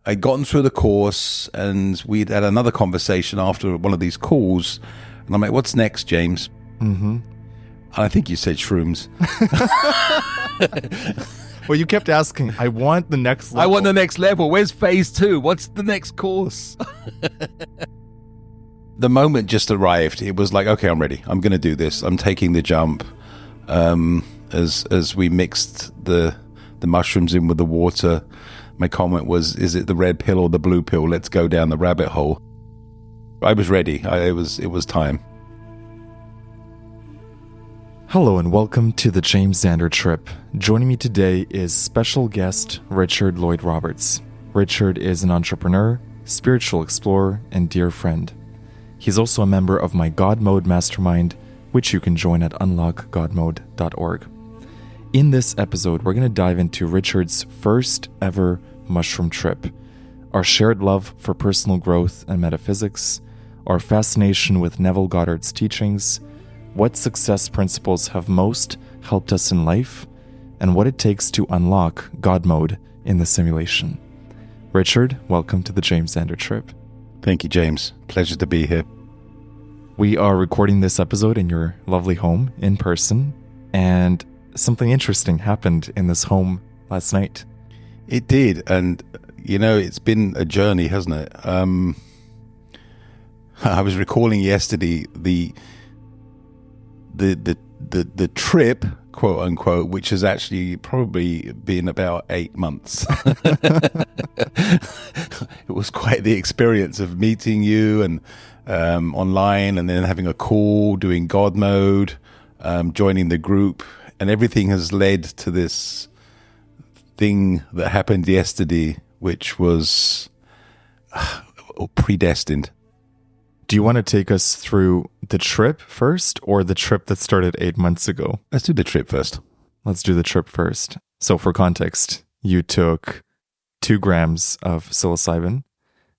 I'd gotten through the course, and we'd had another conversation after one of these calls, and I'm like, "What's next, James?" Mm-hmm. I think you said shrooms. Well, you kept asking, I want the next level. I want the next level. Where's phase 2? What's the next course? The moment just arrived. It was like, okay, I'm ready. I'm going to do this. I'm taking the jump. As we mixed the mushrooms in with the water, my comment was, is it the red pill or the blue pill? Let's go down the rabbit hole. I was ready. It was time. Hello and welcome to the James Xander trip. Joining me today is special guest Richard Lloyd-Roberts. Richard is an entrepreneur, spiritual explorer, and dear friend. He's also a member of my God Mode Mastermind, which you can join at unlockgodmode.org. In this episode, we're going to dive into Richard's first ever mushroom trip, our shared love for personal growth and metaphysics, our fascination with Neville Goddard's teachings, what success principles have most helped us in life, and what it takes to unlock God mode in the simulation. Richard, welcome to the James Xander trip. Thank you, James. Pleasure to be here. We are recording this episode in your lovely home in person, and something interesting happened in this home last night. It did, and it's been a journey, hasn't it? I was recalling yesterday the trip, quote unquote, which has actually probably been about 8 months. It was quite the experience of meeting you and online, and then having a call, doing God mode, joining the group, and everything has led to this thing that happened yesterday, which was predestined. Do you want to take us through the trip first, or the trip that started 8 months ago? Let's do the trip first. Let's do the trip first. So for context, you took 2 grams of psilocybin,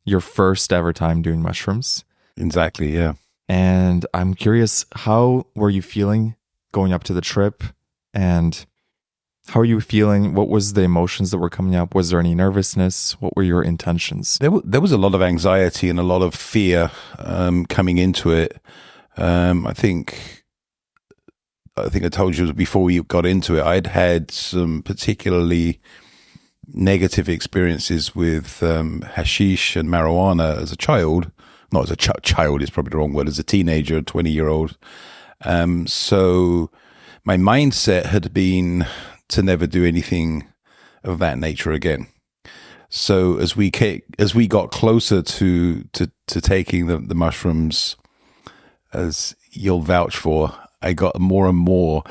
your first ever time doing mushrooms. Exactly, yeah. And I'm curious, how were you feeling going up to the trip? And how are you feeling? What was the emotions that were coming up? Was there any nervousness? What were your intentions? There was a lot of anxiety and a lot of fear coming into it. I think I told you before we got into it, I'd had some particularly negative experiences with hashish and marijuana as a child. Not as a child is probably the wrong word. As a teenager, 20-year-old. So my mindset had been to never do anything of that nature again. So as we got closer to taking the mushrooms, as you'll vouch for, I got more and more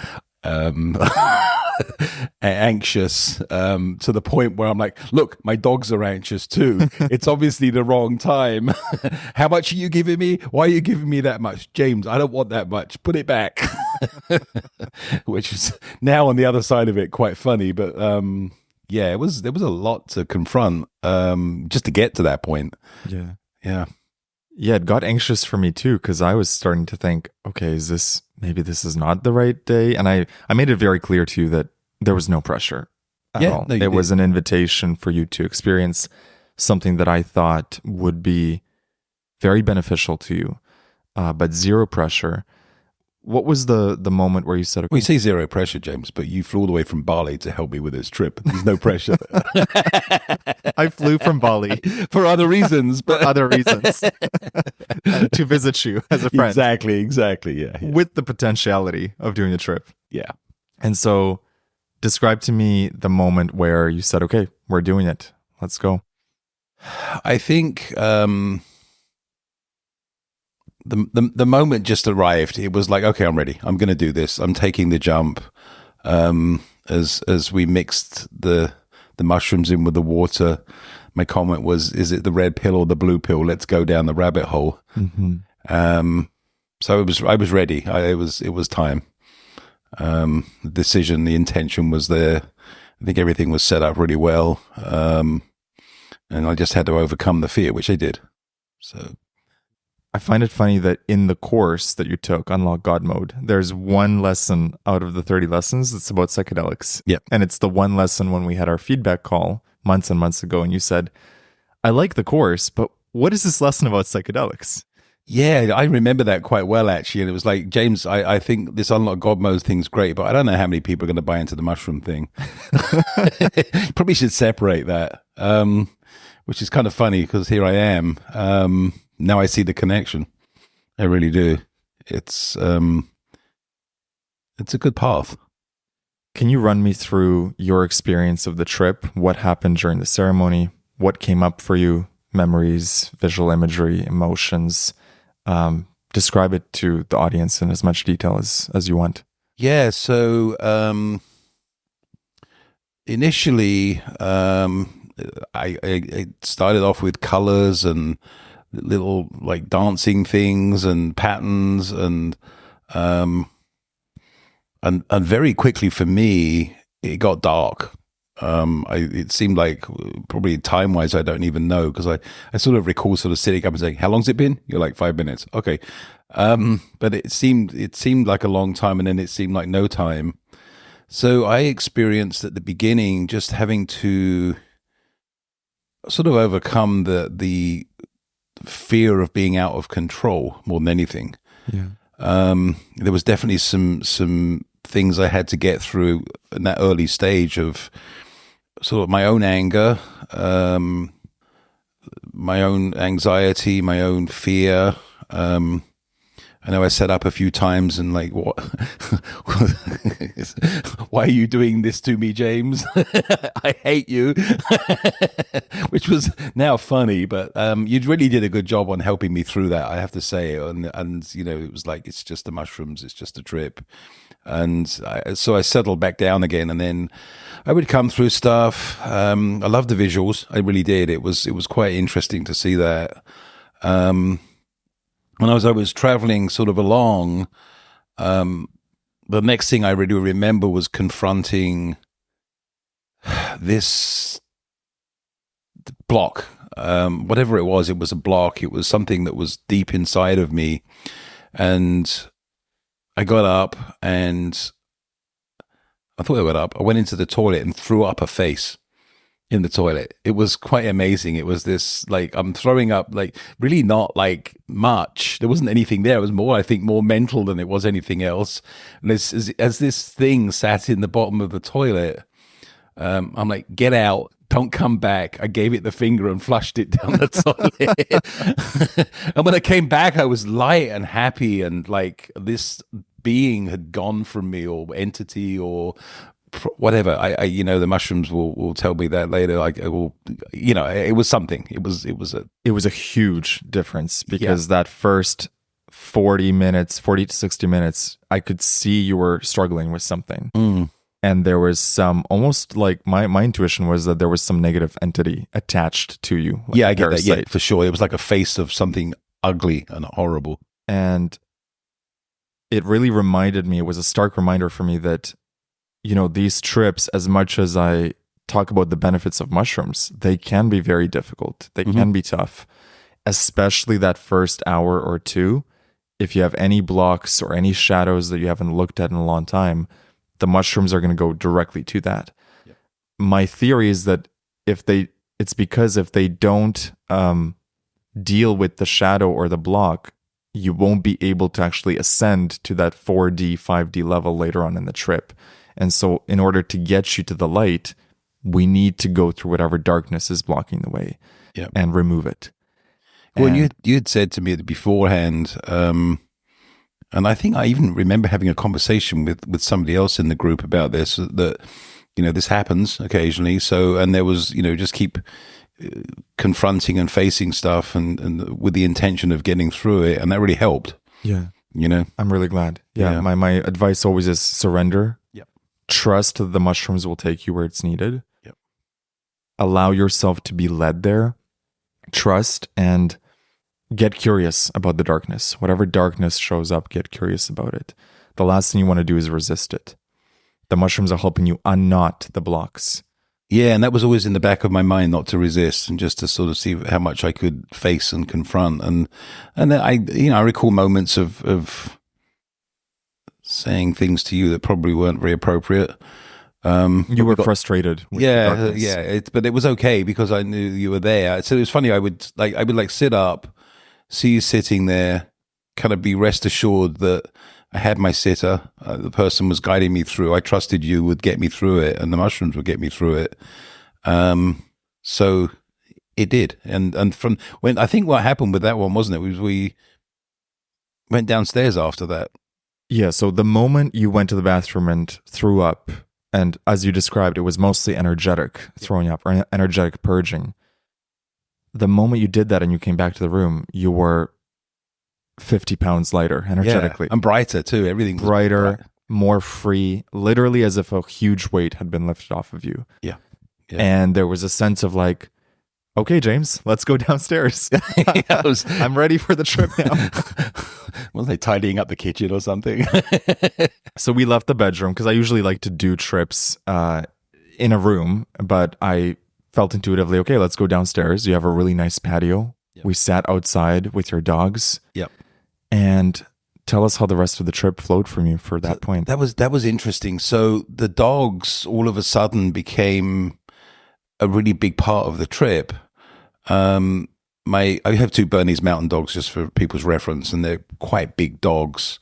anxious, to the point where I'm like, look, my dogs are anxious too. It's obviously the wrong time. How much are you giving me? Why are you giving me that much? James, I don't want that much. Put it back. Which is now on the other side of it quite funny. But there was a lot to confront just to get to that point. Yeah. Yeah, it got anxious for me too, because I was starting to think, okay, maybe this is not the right day? And I made it very clear to you that there was no pressure at all. No, it was an invitation for you to experience something that I thought would be very beneficial to you, but zero pressure. What was the moment where you said, okay, we say zero pressure, James, but you flew all the way from Bali to help me with this trip. There's no pressure. I flew from Bali for other reasons, to visit you as a friend. Exactly. Yeah. With the potentiality of doing the trip. Yeah. And so describe to me the moment where you said, okay, we're doing it. Let's go. I think the moment just arrived. It was like, okay, I'm ready. I'm going to do this. I'm taking the jump. As we mixed the mushrooms in with the water, my comment was, is it the red pill or the blue pill? Let's go down the rabbit hole. Mm-hmm. So I was ready. It was time. The decision, the intention was there. I think everything was set up really well. And I just had to overcome the fear, which I did. So I find it funny that in the course that you took, Unlock God Mode, there's one lesson out of the 30 lessons that's about psychedelics. Yep. And it's the one lesson when we had our feedback call months and months ago, and you said, I like the course, but what is this lesson about psychedelics? Yeah, I remember that quite well, actually. And it was like, James, I think this Unlock God Mode thing's great, but I don't know how many people are going to buy into the mushroom thing. Probably should separate that, which is kind of funny because here I am. Now I see the connection. I really do. It's a good path. Can you run me through your experience of the trip? What happened during the ceremony? What came up for you? Memories, visual imagery, emotions. Describe it to the audience in as much detail as you want. Yeah, so initially I started off with colors and little like dancing things and patterns and very quickly for me it got dark. It seemed like probably time-wise I don't even know, because I sort of recall sort of sitting up and saying, how long's it been? You're like 5 minutes. Okay. But it seemed like a long time, and then it seemed like no time. So I experienced at the beginning just having to sort of overcome the fear of being out of control more than anything. Yeah. There was definitely some things I had to get through in that early stage of sort of my own anger, my own anxiety, my own fear. I know I set up a few times and like, what? Why are you doing this to me, James? I hate you. Which was now funny, but you really did a good job on helping me through that, I have to say. And you know, it was like, it's just the mushrooms, it's just a trip. And so I settled back down again, and then I would come through stuff. I loved the visuals. I really did. It was quite interesting to see that. When I was traveling sort of along, the next thing I really remember was confronting this block. Whatever it was a block. It was something that was deep inside of me. And I got up and I went into the toilet and threw up a face in the toilet. It was quite amazing. It was this, like, I'm throwing up, like, really not like much. There wasn't anything there. It was more, I think, more mental than it was anything else. And as this thing sat in the bottom of the toilet, I'm like, get out. Don't come back. I gave it the finger and flushed it down the toilet. And when I came back, I was light and happy, and like this being had gone from me, or entity, or whatever. I you know, the mushrooms will tell me that later. Like, it will, you know, it was something. It was a huge difference, because that first 40 to 60 minutes, I could see you were struggling with something. And there was some, almost like my intuition was that there was some negative entity attached to you. Like I get that. Yeah, for sure. It was like a face of something ugly and horrible. And it really reminded me, it was a stark reminder for me that, you know, these trips, as much as I talk about the benefits of mushrooms, they can be very difficult. They can be tough, especially that first hour or two. If you have any blocks or any shadows that you haven't looked at in a long time, the mushrooms are going to go directly to that. Yep. My theory is that it's because if they don't deal with the shadow or the block, you won't be able to actually ascend to that 4D, 5D level later on in the trip. And so in order to get you to the light, we need to go through whatever darkness is blocking the way and remove it. Well, and you had said to me beforehand, and I think I even remember having a conversation with somebody else in the group about this, that, you know, this happens occasionally. So, and there was, you know, just keep confronting and facing stuff and with the intention of getting through it. And that really helped. Yeah. You know, I'm really glad. Yeah. My advice always is surrender. Yep. Trust that the mushrooms will take you where it's needed. Yep. Allow yourself to be led there. Trust and get curious about the darkness. Whatever darkness shows up, get curious about it. The last thing you want to do is resist it. The mushrooms are helping you unknot the blocks. Yeah, and that was always in the back of my mind, not to resist, and just to sort of see how much I could face and confront. And then I recall moments of saying things to you that probably weren't very appropriate. You were frustrated with the darkness. but it was okay because I knew you were there. So it was funny. I would sit up, see you sitting there, kind of be rest assured that I had my sitter. The person was guiding me through. I trusted you would get me through it, and the mushrooms would get me through it. So it did. And from when I think what happened with that one, wasn't it? Was we went downstairs after that. Yeah. So the moment you went to the bathroom and threw up, and as you described, it was mostly energetic throwing up or energetic purging. The moment you did that and you came back to the room, you were 50 pounds lighter energetically. And brighter too. Everything was brighter, more free, literally as if a huge weight had been lifted off of you. Yeah. And there was a sense of like, okay, James, let's go downstairs. I'm ready for the trip now. Wasn't they tidying up the kitchen or something? So we left the bedroom because I usually like to do trips in a room, but I felt intuitively, okay, let's go downstairs. You have a really nice patio. Yep. We sat outside with your dogs. Yep. And tell us how the rest of the trip flowed from you for that point. That was interesting. So the dogs all of a sudden became a really big part of the trip. I have two Bernese Mountain Dogs, just for people's reference, and they're quite big dogs.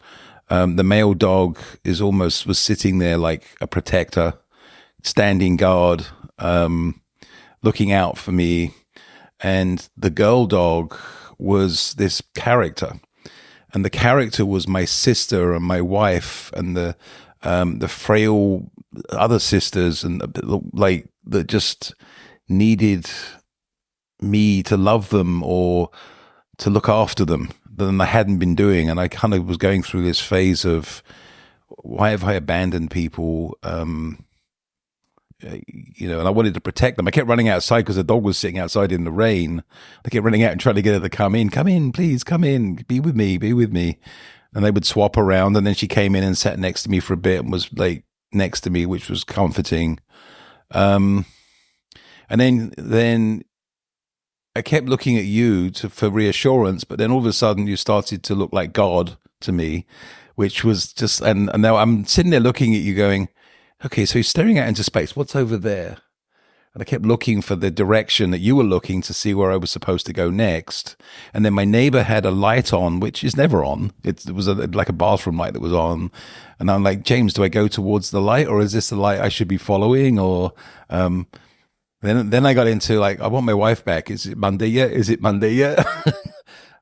The male dog was sitting there like a protector, standing guard, looking out for me. And the girl dog was this character. And the character was my sister and my wife and the frail other sisters and like that just needed me to love them or to look after them than I hadn't been doing. And I kind of was going through this phase of, why have I abandoned people? And I wanted to protect them. I kept running outside because the dog was sitting outside in the rain. I kept running out and trying to get her to come in, please, come in, be with me. And they would swap around. And then she came in and sat next to me for a bit and was like next to me, which was comforting. And then I kept looking at you for reassurance, but then all of a sudden you started to look like God to me, which was just, and now I'm sitting there looking at you going, okay, so he's staring out into space. What's over there? And I kept looking for the direction that you were looking to see where I was supposed to go next. And then my neighbor had a light on, which is never on. It was like a bathroom light that was on. And I'm like, James, do I go towards the light, or is this the light I should be following? Or then I got into like, I want my wife back. Is it Monday yet?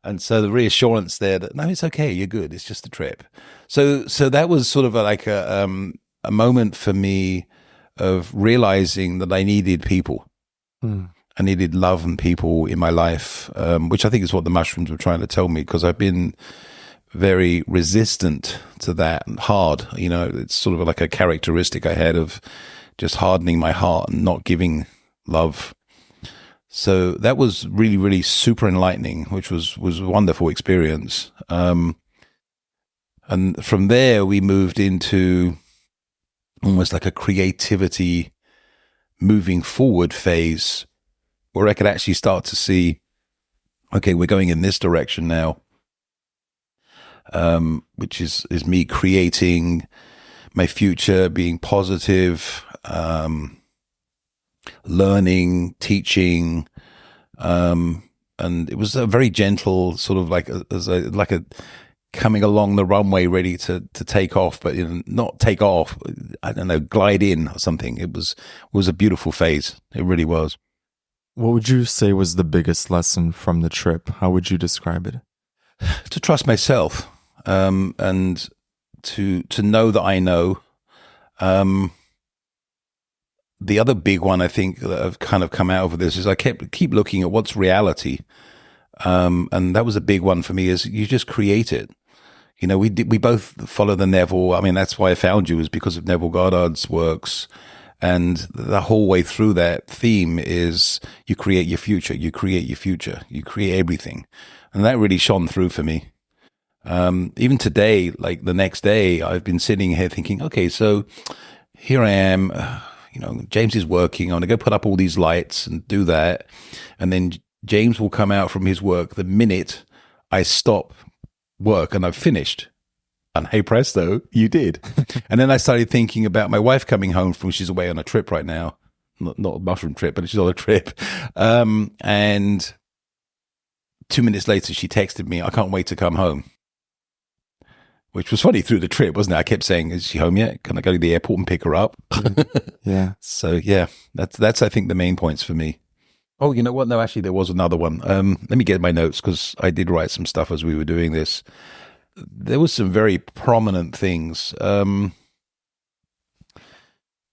And so the reassurance there that, no, it's okay. You're good. It's just a trip. So that was sort of a moment for me of realizing that I needed people. I needed love and people in my life, which I think is what the mushrooms were trying to tell me, because I've been very resistant to that and hard. It's sort of like a characteristic I had of just hardening my heart and not giving love. So that was really, really super enlightening, which was a wonderful experience. And from there, we moved into almost like a creativity moving forward phase where I could actually start to see, okay, we're going in this direction now, which is me creating my future, being positive, learning, teaching, and it was a very gentle sort of like a coming along the runway ready to take off, but not take off, I don't know, glide in or something. It was a beautiful phase. It really was. What would you say was the biggest lesson from the trip? How would you describe it? To trust myself, and to know that I know. The other big one I think that I've kind of come out of this is I keep looking at what's reality. And that was a big one for me, is you just create it. We both follow the Neville. I mean, that's why I found you, is because of Neville Goddard's works. And the whole way through that theme is you create your future, you create everything. And that really shone through for me. Even today, like the next day, I've been sitting here thinking, okay, so here I am, James is working. I'm going to go put up all these lights and do that. And then James will come out from his work the minute I stop work and I've finished. And hey presto, you did. And then I started thinking about my wife coming home from, she's away on a trip right now. Not a mushroom trip, but she's on a trip. And 2 minutes later, she texted me, I can't wait to come home. Which was funny through the trip, wasn't it? I kept saying, is she home yet? Can I go to the airport and pick her up? Yeah. So yeah, that's I think the main points for me. Oh, you know what? No, actually there was another one. Let me get my notes because I did write some stuff as we were doing this. There was some very prominent things.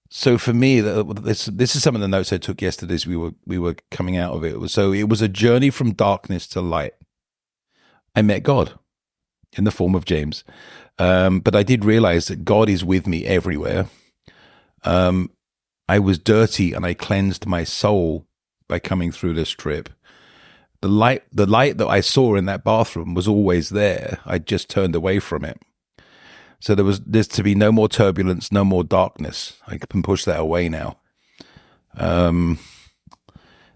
So for me, this is some of the notes I took yesterday as we were coming out of it. It was a journey from darkness to light. I met God in the form of James, but I did realize that God is with me everywhere. I was dirty and I cleansed my soul by coming through this trip. The light that I saw in that bathroom was always there. I just turned away from it. So there's to be no more turbulence, no more darkness. I can push that away now. Then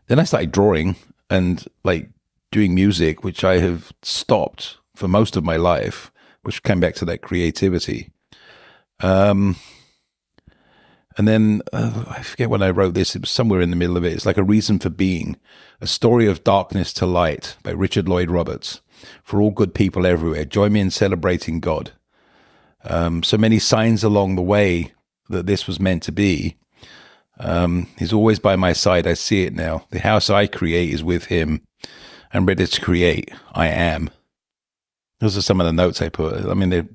I started drawing and like doing music, which I have stopped for most of my life, which came back to that creativity. And then I forget when I wrote this. It was somewhere in the middle of it. It's like A Reason for Being, a story of darkness to light by Lloyd-Roberts. For all good people everywhere, join me in celebrating God. So many signs along the way that this was meant to be. He's always by my side. I see it now. The house I create is with him. I'm ready to create. I am. Those are some of the notes I put. I mean, they're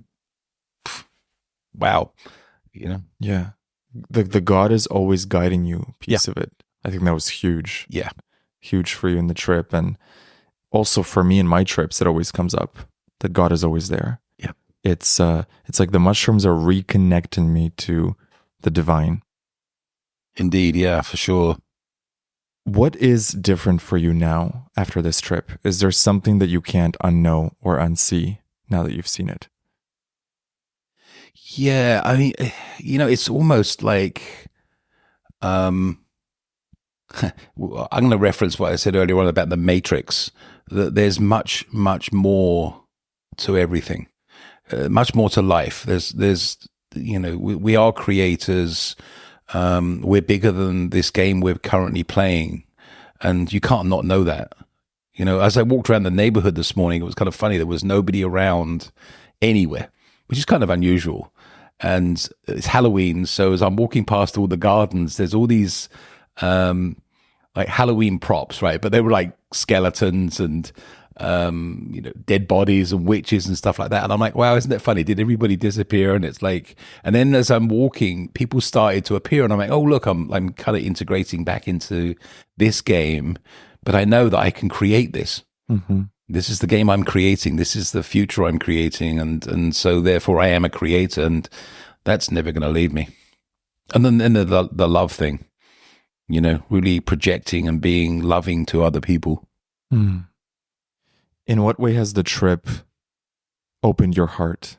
wow. You know? Yeah. The God is always guiding you piece of it. I think that was huge. Yeah. Huge for you in the trip. And also for me in my trips, it always comes up that God is always there. Yeah. It's like the mushrooms are reconnecting me to the divine. Indeed. Yeah, for sure. What is different for you now after this trip? Is there something that you can't unknow or unsee now that you've seen it? Yeah, I mean, you know, it's almost like I'm going to reference what I said earlier on about the Matrix. That there's much, much more to everything, much more to life. There's, you know, we are creators. We're bigger than this game we're currently playing, and you can't not know that. You know, as I walked around the neighborhood this morning, it was kind of funny. There was nobody around anywhere, which is kind of unusual. And it's Halloween, so as I'm walking past all the gardens, there's all these like Halloween props, right? But they were like skeletons and you know, dead bodies and witches and stuff like that. And I'm like, wow, isn't that funny? Did everybody disappear? And it's like, and then as I'm walking, people started to appear, and I'm like, oh look, I'm kind of integrating back into this game, but I know that I can create this. Mm-hmm. This is the game I'm creating. This is the future I'm creating. And so therefore I am a creator, and that's never going to leave me. And then the love thing, you know, really projecting and being loving to other people. Mm. In what way has the trip opened your heart?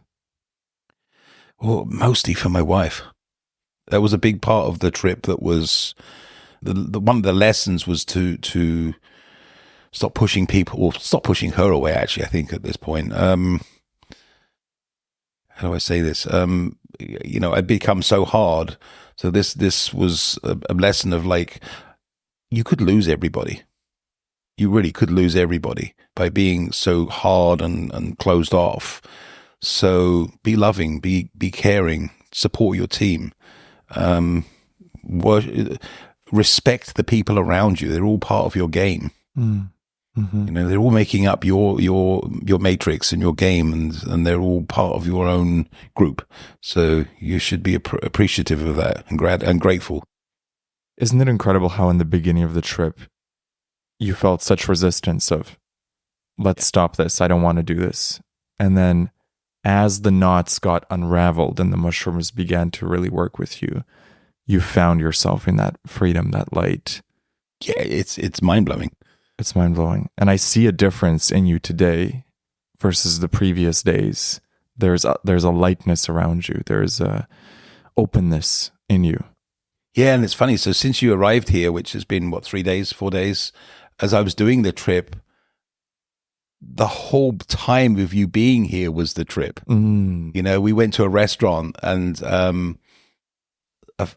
Well, mostly for my wife. That was a big part of the trip. That was the one of the lessons was to stop pushing people, or stop pushing her away, actually, I think at this point. How do I say this? You know, I'd become so hard. So this was a lesson of like, you could lose everybody. You really could lose everybody by being so hard and closed off. So be loving, be caring, support your team, respect the people around you. They're all part of your game. Mm. Mm-hmm. You know, they're all making up your matrix and your game, and they're all part of your own group. So you should be appreciative of that and grateful. Isn't it incredible how in the beginning of the trip you felt such resistance of, let's stop this, I don't want to do this. And then as the knots got unraveled and the mushrooms began to really work with you, you found yourself in that freedom, that light. Yeah, it's mind-blowing. It's mind-blowing. And I see a difference in you today versus the previous days. There's a lightness around you. There's a openness in you. Yeah, and it's funny. So since you arrived here, which has been, 3 days, 4 days, as I was doing the trip, the whole time of you being here was the trip. Mm. You know, we went to a restaurant, and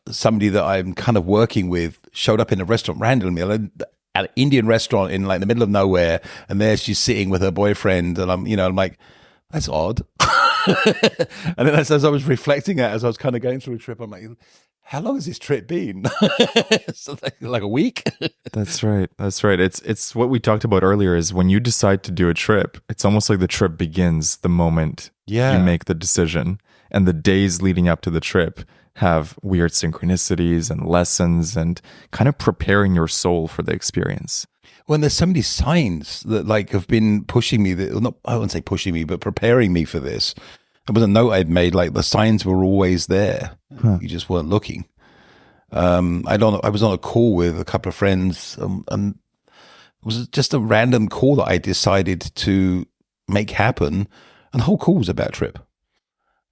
somebody that I'm kind of working with showed up in a restaurant randomly, an Indian restaurant in like the middle of nowhere, and there she's sitting with her boyfriend, and I'm like, that's odd. And then as I was reflecting as I was kind of going through a trip, I'm like, how long has this trip been? So like a week. That's right. It's what we talked about earlier, is when you decide to do a trip, it's almost like the trip begins the moment you make the decision, and the days leading up to the trip have weird synchronicities and lessons and kind of preparing your soul for the experience. Well, there's so many signs that like have been pushing me, I wouldn't say pushing me, but preparing me for this. It was a note I'd made, like the signs were always there. You just weren't looking. I was on a call with a couple of friends, and it was just a random call that I decided to make happen. And the whole call was about trip.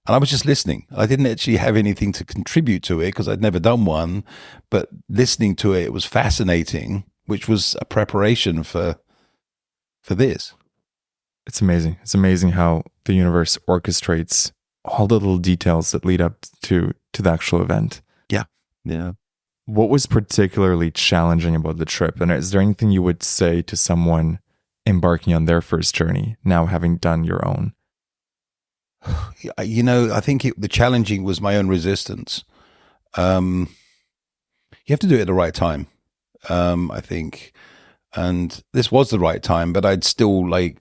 And I was just listening. I didn't actually have anything to contribute to it because I'd never done one, but listening to it was fascinating, which was a preparation for this. It's amazing. It's amazing how the universe orchestrates all the little details that lead up to the actual event. Yeah. What was particularly challenging about the trip? And is there anything you would say to someone embarking on their first journey, now having done your own? You know, I think the challenging was my own resistance. You have to do it at the right time, I think. And this was the right time, but I'd still I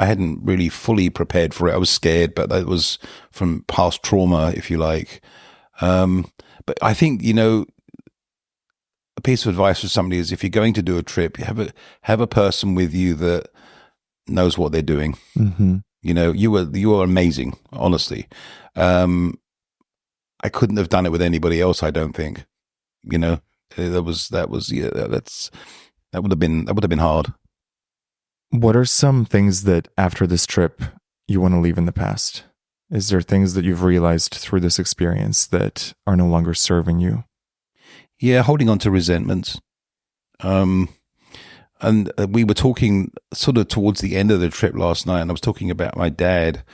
hadn't really fully prepared for it. I was scared, but that was from past trauma, if you like. But I think, a piece of advice for somebody is, if you're going to do a trip, you have a person with you that knows what they're doing. Mm-hmm. You were amazing, honestly. I couldn't have done it with anybody else, I don't think. That would have been hard. What are some things that after this trip you want to leave in the past? Is there things that you've realized through this experience that are no longer serving you? Yeah, holding on to resentments. And we were talking sort of towards the end of the trip last night, and I was talking about my dad.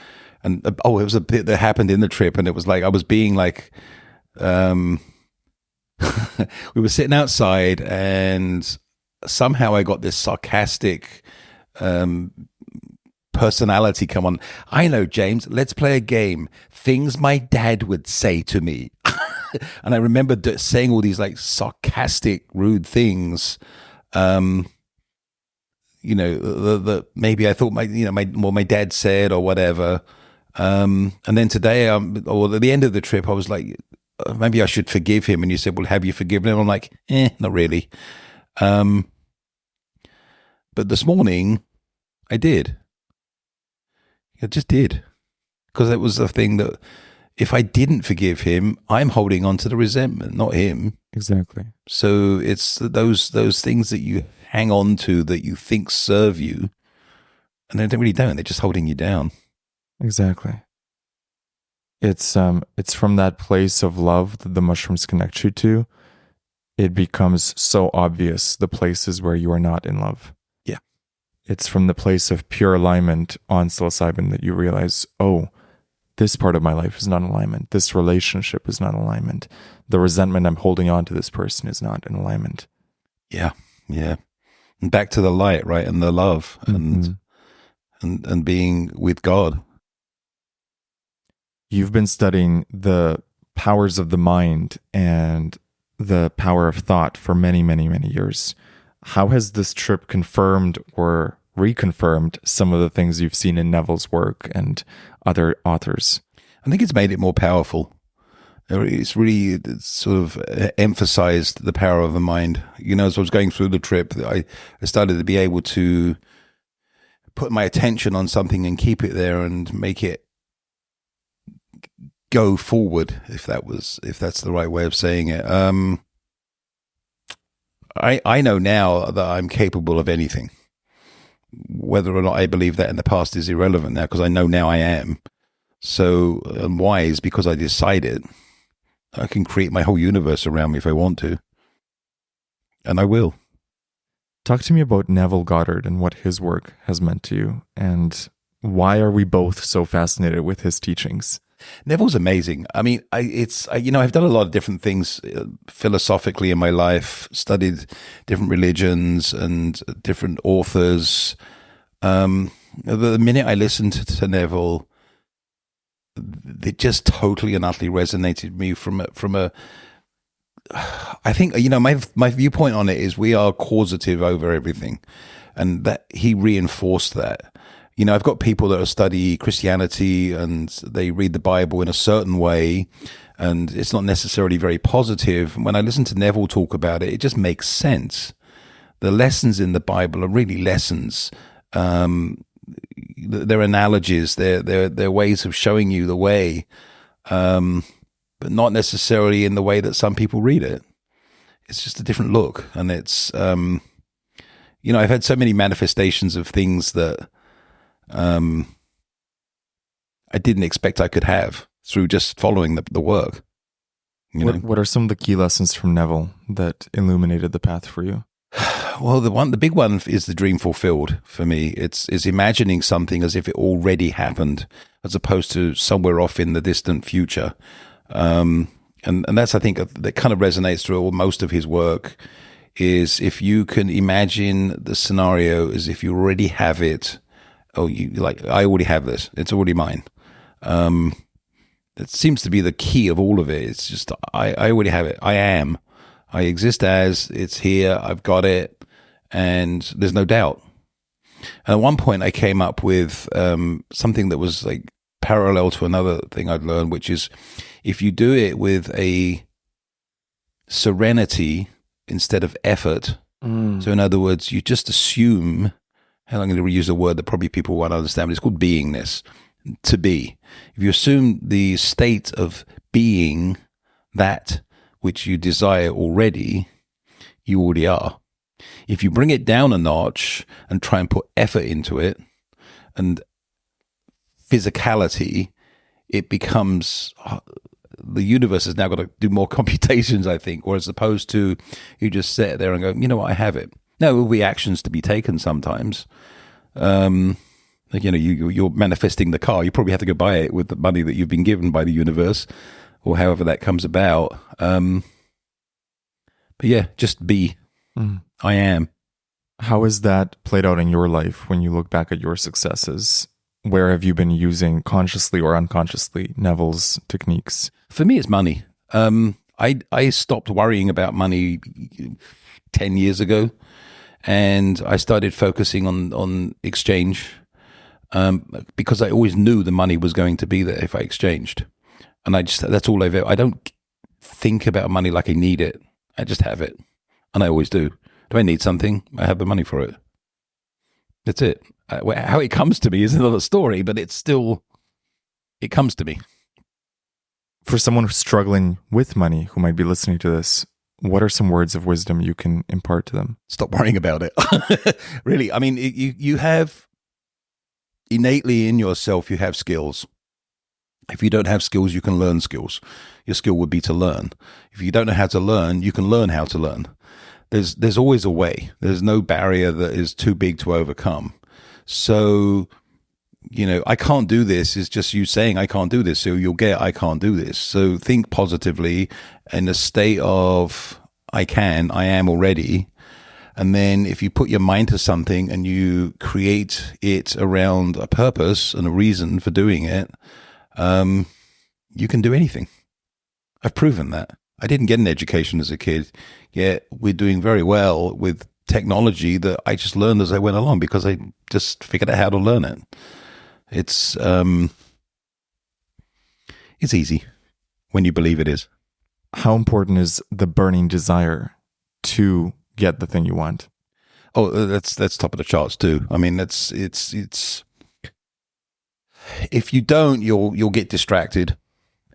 And it was a bit that happened in the trip, and it was like I was being like, we were sitting outside, and somehow I got this sarcastic personality come on. I know, James, let's play a game. Things my dad would say to me. And I remember saying all these like sarcastic, rude things. Maybe I thought what my dad said or whatever. And then today, or at the end of the trip, I was like, maybe I should forgive him. And you said, well, have you forgiven him? I'm like, not really. But this morning I did. I just did. Because it was the thing that if I didn't forgive him, I'm holding on to the resentment, not him. Exactly. So it's those things that you hang on to that you think serve you, and they really don't. They're just holding you down. Exactly. It's from that place of love that the mushrooms connect you to. It becomes so obvious the places where you are not in love. Yeah. It's from the place of pure alignment on psilocybin that you realize, oh, this part of my life is not in alignment. This relationship is not in alignment. The resentment I'm holding on to this person is not in alignment. Yeah. And back to the light, right? And the love and being with God. You've been studying the powers of the mind and the power of thought for many, many, many years. How has this trip confirmed or reconfirmed some of the things you've seen in Neville's work and other authors? I think it's made it more powerful. It's really sort of emphasized the power of the mind. As I was going through the trip, I started to be able to put my attention on something and keep it there and make it go forward, if that's the right way of saying it. I know now that I'm capable of anything. Whether or not I believe that in the past is irrelevant now, because I know now I am. So, and why is because I decided I can create my whole universe around me if I want to. And I will. Talk to me about Neville Goddard and what his work has meant to you, and why are we both so fascinated with his teachings? Neville's amazing. I mean, I've done a lot of different things philosophically in my life, studied different religions and different authors. The minute I listened to Neville, it just totally and utterly resonated with me from a I think, my viewpoint on it is we are causative over everything, and that he reinforced that. I've got people that study Christianity and they read the Bible in a certain way, and it's not necessarily very positive. When I listen to Neville talk about it, it just makes sense. The lessons in the Bible are really lessons. They're analogies. They're ways of showing you the way, but not necessarily in the way that some people read it. It's just a different look, and it's I've had so many manifestations of things that I didn't expect I could have through just following the work. What are some of the key lessons from Neville that illuminated the path for you? Well, the big one is the dream fulfilled for me. It's imagining something as if it already happened, as opposed to somewhere off in the distant future. And that's, I think, that kind of resonates through most of his work. Is if you can imagine the scenario as if you already have it. Oh, I already have this. It's already mine. It seems to be the key of all of it. It's just, I already have it. I exist as, it's here. I've got it. And there's no doubt. And at one point I came up with something that was like parallel to another thing I'd learned, which is if you do it with a serenity instead of effort. So in other words, you just assume, and I'm going to reuse a word that probably people won't understand, but it's called beingness, to be. If you assume the state of being that which you desire already, you already are. If you bring it down a notch and try and put effort into it and physicality, it becomes, the universe has now got to do more computations, I think, or as opposed to you just sit there and go, you know what, I have it. Now, there will be actions to be taken sometimes. You're manifesting the car. You probably have to go buy it with the money that you've been given by the universe, or however that comes about. But yeah, just be. I am. How has that played out in your life when you look back at your successes? Where have you been using, consciously or unconsciously, Neville's techniques? For me, it's money. I stopped worrying about money 10 years ago, and I started focusing on exchange because I always knew the money was going to be there if I exchanged. And that's all I don't think about money like I need it. I just have it. And I always do. Do I need something? I have the money for it. That's it. How it comes to me is another story, but it comes to me. For someone who's struggling with money, who might be listening to this, what are some words of wisdom you can impart to them? Stop worrying about it. Really, I mean, you have innately in yourself, you have skills. If you don't have skills, you can learn skills. Your skill would be to learn. If you don't know how to learn, you can learn how to learn. There's always a way. There's no barrier that is too big to overcome. So, I can't do this is just you saying I can't do this. So you'll get, I can't do this. So think positively in a state of I am already. And then if you put your mind to something and you create it around a purpose and a reason for doing it, you can do anything. I've proven that. I didn't get an education as a kid, yet we're doing very well with technology that I just learned as I went along because I just figured out how to learn it. It's easy when you believe it is. How important is the burning desire to get the thing you want? Oh, that's top of the charts too. I mean, it's if you don't, you'll get distracted.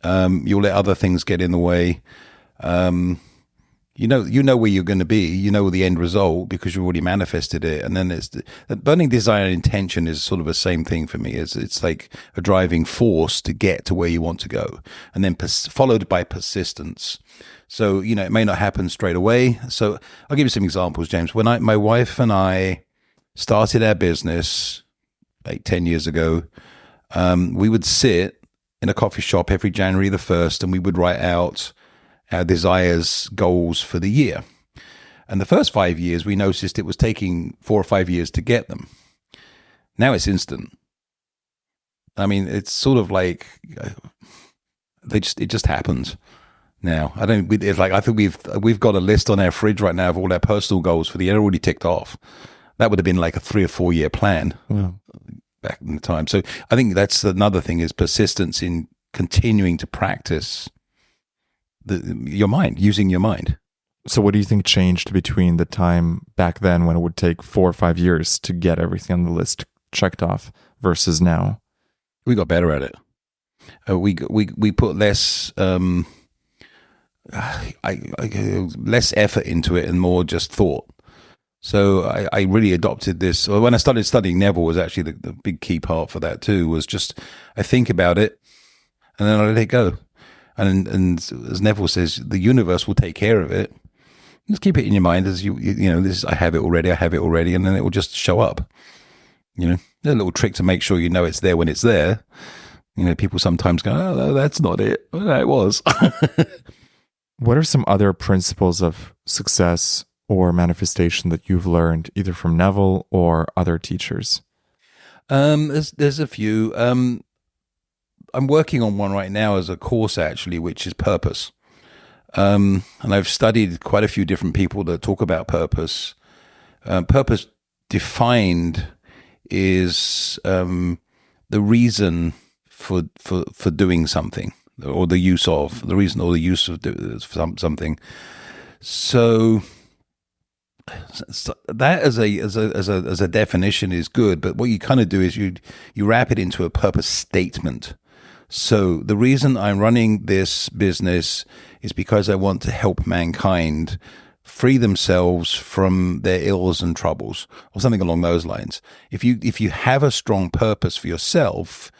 You'll let other things get in the way. you know where you're going to be, you know the end result because you've already manifested it. And then the burning desire and intention is sort of the same thing for me. It's like a driving force to get to where you want to go, and then followed by persistence. So, it may not happen straight away. So I'll give you some examples, James. When my wife and I started our business like 10 years ago, we would sit in a coffee shop every January the 1st, and we would write out our desires, goals for the year. And the first 5 years, we noticed it was taking 4 or 5 years to get them. Now it's instant. I mean, it's sort of like it just happens now. I think we've got a list on our fridge right now of all our personal goals for the year already ticked off. That would have been like a 3 or 4 year plan back in the time. So I think that's another thing, is persistence in continuing to practice your mind, using your mind. So what do you think changed between the time back then when it would take 4 or 5 years to get everything on the list checked off versus now? We got better at it. We put less less effort into it and more just thought. So I really adopted this. When I started studying Neville, was actually the big key part for that too, was just I think about it and then I let it go. And as Neville says, the universe will take care of it. Just keep it in your mind as this. I have it already, and then it will just show up. There's a little trick to make sure you know it's there when it's there. People sometimes go, "Oh, no, that's not it." Well, no, it was. What are some other principles of success or manifestation that you've learned either from Neville or other teachers? There's a few. I'm working on one right now as a course, actually, which is purpose. And I've studied quite a few different people that talk about purpose. Purpose defined is the reason for doing something, or the use of something. So that as a definition is good, but what you kind of do is you wrap it into a purpose statement. So the reason I'm running this business is because I want to help mankind free themselves from their ills and troubles, or something along those lines. If you have a strong purpose for yourself,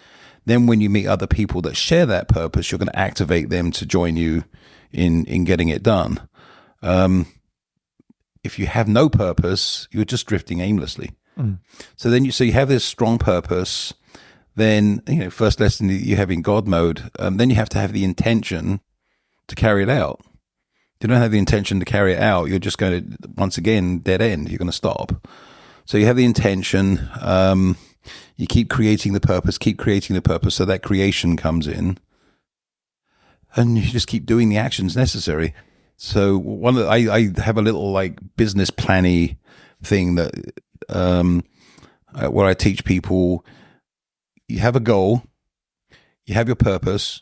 then when you meet other people that share that purpose, you're going to activate them to join you in getting it done. If you have no purpose, you're just drifting aimlessly. So then you have this strong purpose. Then, first lesson you have in God mode, then you have to have the intention to carry it out. If you don't have the intention to carry it out, you're just going to, once again, dead end. You're going to stop. So you have the intention, you keep creating the purpose, so that creation comes in, and you just keep doing the actions necessary. So I have a little like business planning thing that where I teach people. You have a goal, you have your purpose,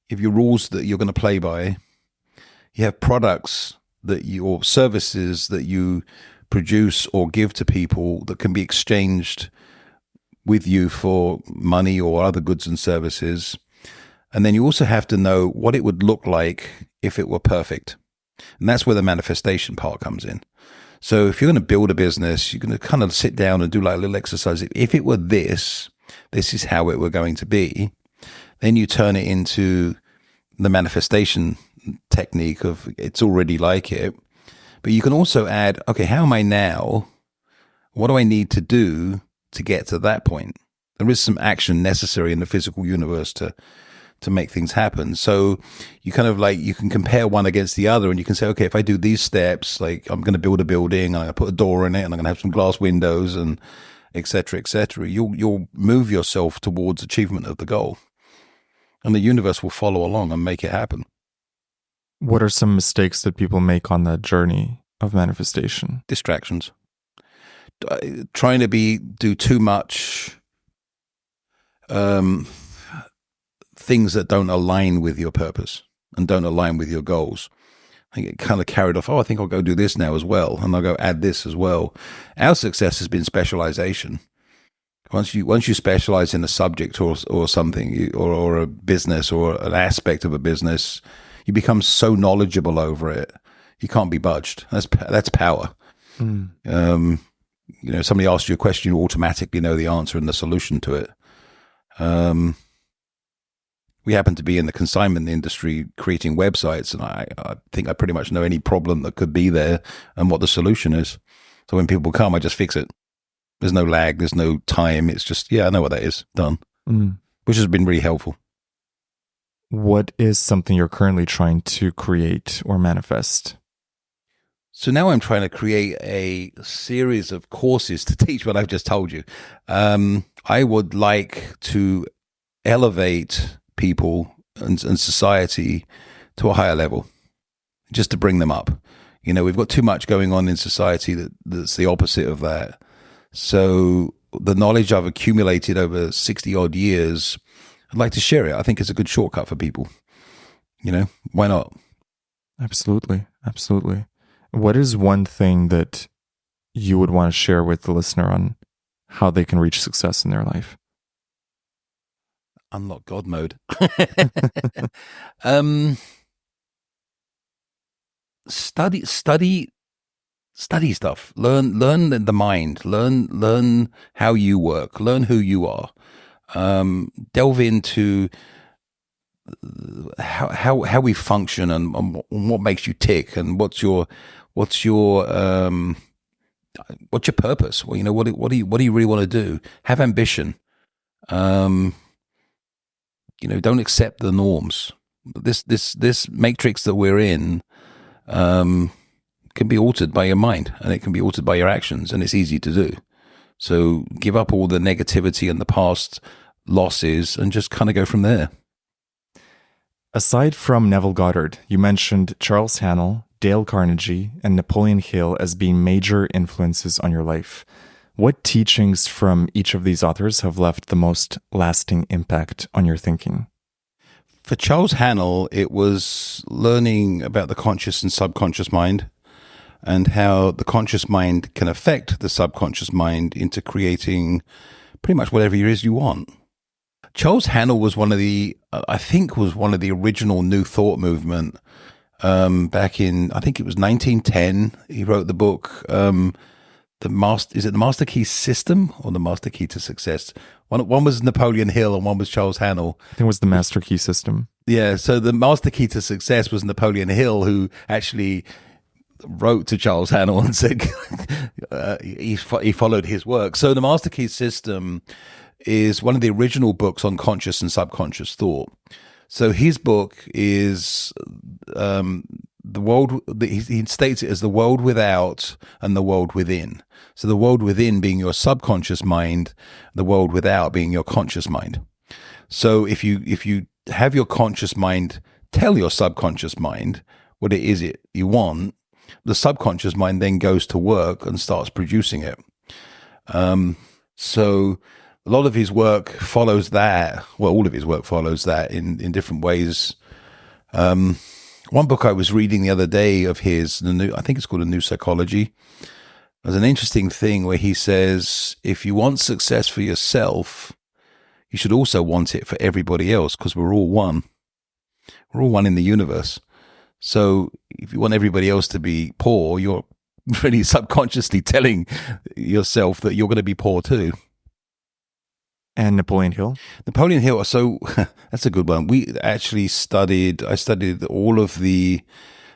you have your rules that you're going to play by, you have products or services that you produce or give to people that can be exchanged with you for money or other goods and services. And then you also have to know what it would look like if it were perfect. And that's where the manifestation part comes in. So if you're going to build a business, you're going to kind of sit down and do like a little exercise. If it were this is how it were going to be. Then you turn it into the manifestation technique of it's already like it. But you can also add, okay, how am I now? What do I need to do to get to that point? There is some action necessary in the physical universe to make things happen. So you kind of like, you can compare one against the other, and you can say, okay, if I do these steps, like I'm going to build a building, I'm going to put a door in it, and I'm going to have some glass windows, and et cetera, you'll move yourself towards achievement of the goal. And the universe will follow along and make it happen. What are some mistakes that people make on that journey of manifestation? Distractions. Trying to do too much things that don't align with your purpose and don't align with your goals. I get kind of carried off. Oh, I think I'll go do this now as well, and I'll go add this as well. Our success has been specialization. Once you specialize in a subject or something, or a business or an aspect of a business, you become so knowledgeable over it. You can't be budged. That's power. Somebody asks you a question, you automatically know the answer and the solution to it. We happen to be in the consignment industry creating websites, and I think I pretty much know any problem that could be there and what the solution is. So when people come, I just fix it. There's no lag, there's no time. It's just, I know what that is, done, which has been really helpful. What is something you're currently trying to create or manifest? So now I'm trying to create a series of courses to teach what I've just told you. I would like to elevate people and society to a higher level, just to bring them up. We've got too much going on in society that's the opposite of that. So the knowledge I've accumulated over 60 odd years, I'd like to share it. I think it's a good shortcut for people. Why not? Absolutely. Absolutely. What is one thing that you would want to share with the listener on how they can reach success in their life? Unlock God mode. Study stuff. Learn the mind. Learn how you work. Learn who you are. Delve into how we function and what makes you tick, and what's your purpose. Well, what do you really want to do? Have ambition. Don't accept the norms. This matrix that we're in can be altered by your mind, and it can be altered by your actions, and it's easy to do. So give up all the negativity and the past losses and just kind of go from there. Aside from Neville Goddard, you mentioned Charles Hannell, Dale Carnegie, and Napoleon Hill as being major influences on your life. What teachings from each of these authors have left the most lasting impact on your thinking? For Charles Hannell, it was learning about the conscious and subconscious mind, and how the conscious mind can affect the subconscious mind into creating pretty much whatever it is you want. Charles Hannell was one of the original New Thought movement back in, I think it was 1910. He wrote the book, the Master Key System or the Master Key to Success? One was Napoleon Hill and one was Charles Hannell. I think it was the Master Key System. Yeah, so the Master Key to Success was Napoleon Hill, who actually wrote to Charles Hannell and said he followed his work. So the Master Key System is one of the original books on conscious and subconscious thought. So his book is the world. He states it as the world without and the world within. So the world within being your subconscious mind, the world without being your conscious mind. So if you have your conscious mind tell your subconscious mind what it is you want, the subconscious mind then goes to work and starts producing it. So a lot of his work follows that. Well, all of his work follows that in different ways. One book I was reading the other day of his, I think it's called A New Psychology. There's an interesting thing where he says, if you want success for yourself, you should also want it for everybody else, because we're all one. We're all one in the universe. So if you want everybody else to be poor, you're really subconsciously telling yourself that you're going to be poor too. And Napoleon Hill? Napoleon Hill, so that's a good one. I studied all of the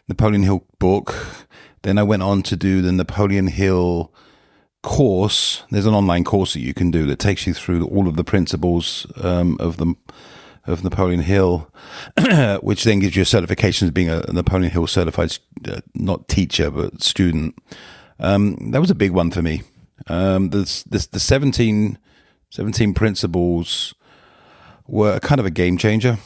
Napoleon Hill book. Then I went on to do the Napoleon Hill course. There's an online course that you can do that takes you through all of the principles of Napoleon Hill, which then gives you a certification as being a Napoleon Hill certified, not teacher, but student. That was a big one for me. The 17 principles were kind of a game changer.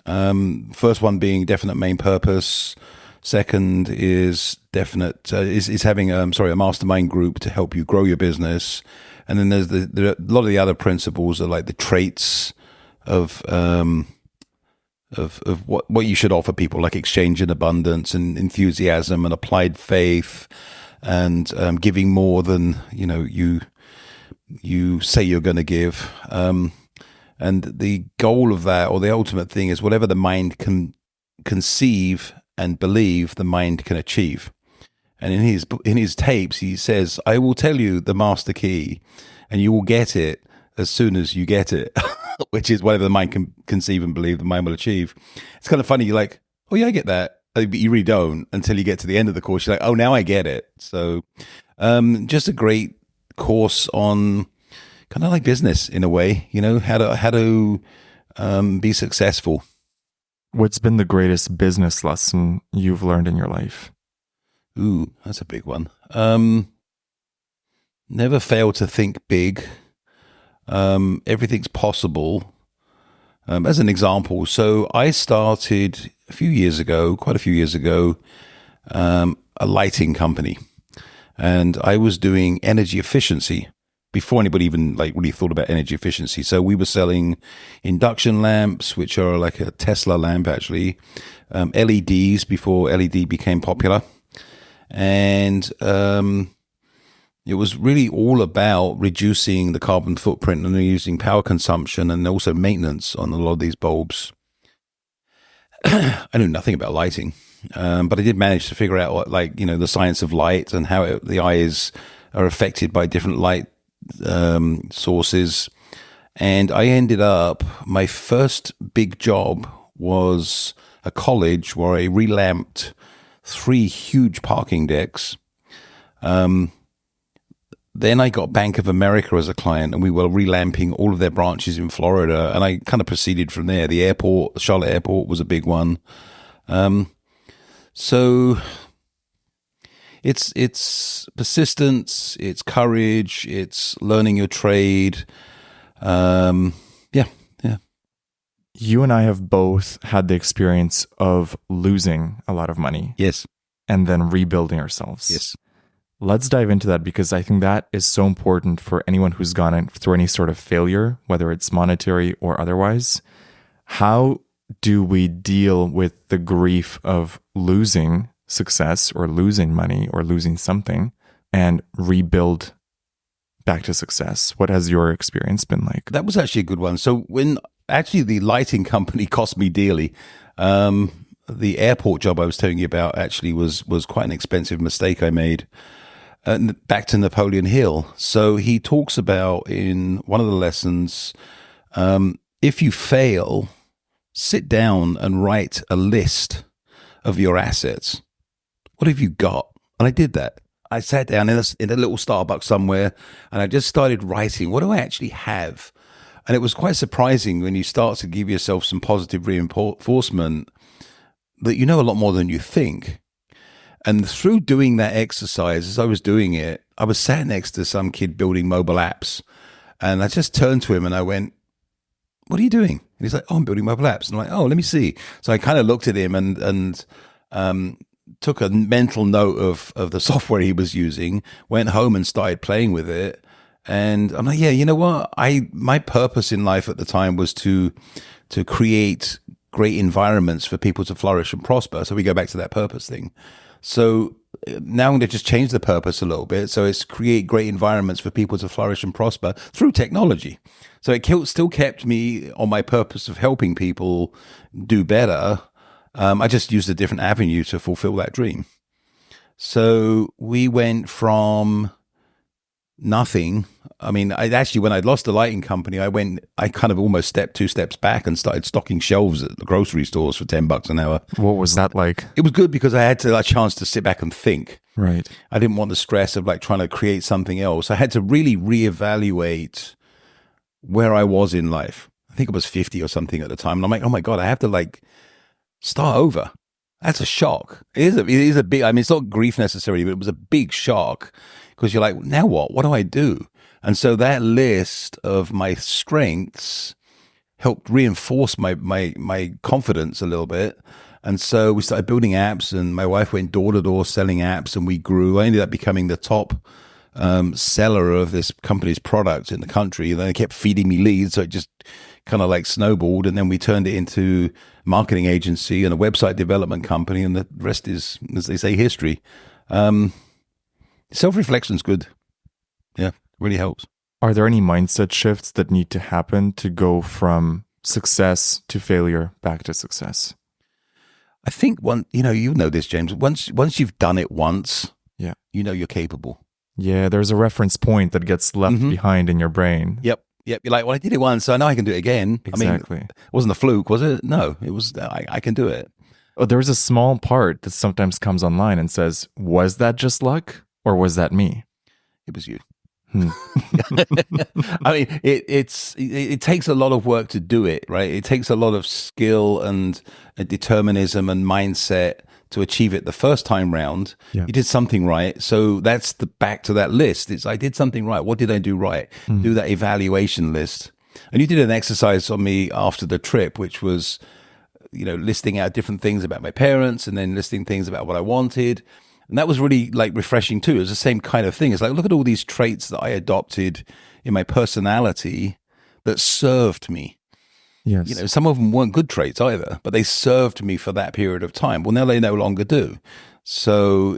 First one being definite main purpose. Second is having a mastermind group to help you grow your business. And then there's a lot of the other principles are like the traits of what you should offer people, like exchange and abundance and enthusiasm and applied faith and giving more than you say you're going to give. And the goal of that, or the ultimate thing, is whatever the mind can conceive and believe the mind can achieve. And in his tapes, he says, "I will tell you the master key, and you will get it as soon as you get it," which is whatever the mind can conceive and believe, the mind will achieve. It's kind of funny. You're like, "Oh yeah, I get that," but you really don't until you get to the end of the course. You're like, "Oh, now I get it." So, just a great course on kind of like business in a way. How to be successful. What's been the greatest business lesson you've learned in your life? Ooh, that's a big one. Never fail to think big. Everything's possible. As an example, so I started quite a few years ago, a lighting company, and I was doing energy efficiency before anybody even really thought about energy efficiency. So we were selling induction lamps, which are like a Tesla lamp actually, LEDs before LED became popular. And it was really all about reducing the carbon footprint and using power consumption and also maintenance on a lot of these bulbs. I knew nothing about lighting, but I did manage to figure out the science of light and how the eyes are affected by different light sources. And I ended up, my first big job was a college where I relamped 3 huge parking decks. Then I got Bank of America as a client, and we were relamping all of their branches in Florida. And I kind of proceeded from there. The Charlotte Airport was a big one. So it's persistence, it's courage, it's learning your trade. Yeah. You and I have both had the experience of losing a lot of money. Yes. And then rebuilding ourselves. Yes. Let's dive into that, because I think that is so important for anyone who's gone through any sort of failure, whether it's monetary or otherwise. How do we deal with the grief of losing success or losing money or losing something and rebuild back to success? What has your experience been like? That was actually a good one. So when actually the lighting company cost me dearly, the airport job I was telling you about actually was quite an expensive mistake I made. Back to Napoleon Hill. So he talks about in one of the lessons, if you fail, sit down and write a list of your assets. What have you got? And I did that. I sat down in a little Starbucks somewhere, and I just started writing, what do I actually have? And it was quite surprising when you start to give yourself some positive reinforcement that you know a lot more than you think. And through doing that exercise, as I was doing it, I was sat next to some kid building mobile apps. And I just turned to him and I went, "What are you doing?" And he's like, "Oh, I'm building mobile apps." And I'm like, "Oh, let me see." So I kind of looked at him and took a mental note of the software he was using, went home and started playing with it. And I'm like, yeah, you know what? My purpose in life at the time was to create great environments for people to flourish and prosper. So we go back to that purpose thing. So now I'm going to just change the purpose a little bit. So it's create great environments for people to flourish and prosper through technology. So it still kept me on my purpose of helping people do better. I just used a different avenue to fulfill that dream. So we went from nothing. I mean, when I'd lost the lighting company, I kind of almost 2 steps back and started stocking shelves at the grocery stores for $10 an hour. What was that like? It was good because I had a chance to sit back and think. Right. I didn't want the stress of trying to create something else. I had to really reevaluate where I was in life. I think I was 50 or something at the time. And I'm like, oh my God, I have to start over. That's a shock. It is a big, I mean, it's not grief necessarily, but it was a big shock because you're like, now what? What do I do? And so that list of my strengths helped reinforce my confidence a little bit. And so we started building apps, and my wife went door to door selling apps, and we grew. I ended up becoming the top seller of this company's product in the country. And then they kept feeding me leads, so it just kind of snowballed. And then we turned it into a marketing agency and a website development company, and the rest is, as they say, history. Self-reflection's good. Yeah, really helps. Are there any mindset shifts that need to happen to go from success to failure back to success? I think you know this, James. Once you've done it once, Yeah. you know you're capable. Yeah, there's a reference point that gets left behind in your brain. Yep. You're like, well, I did it once, so I know I can do it again. Exactly. I mean, it wasn't a fluke, was it? No, it was. I can do it. Oh, there's a small part that sometimes comes online and says, was that just luck or was that me? It was you. I mean, it takes a lot of work to do it, right? It takes a lot of skill and determinism and mindset to achieve it the first time round. Yeah. You did something right, so that's the back to that list. It's I did something right. What did I do right? Do that evaluation list. And you did an exercise on me after the trip, which was, listing out different things about my parents and then listing things about what I wanted. And that was really like refreshing too. It was the same kind of thing. It's like, look at all these traits that I adopted in my personality that served me. Yes. Some of them weren't good traits either, but they served me for that period of time. Well, now they no longer do. So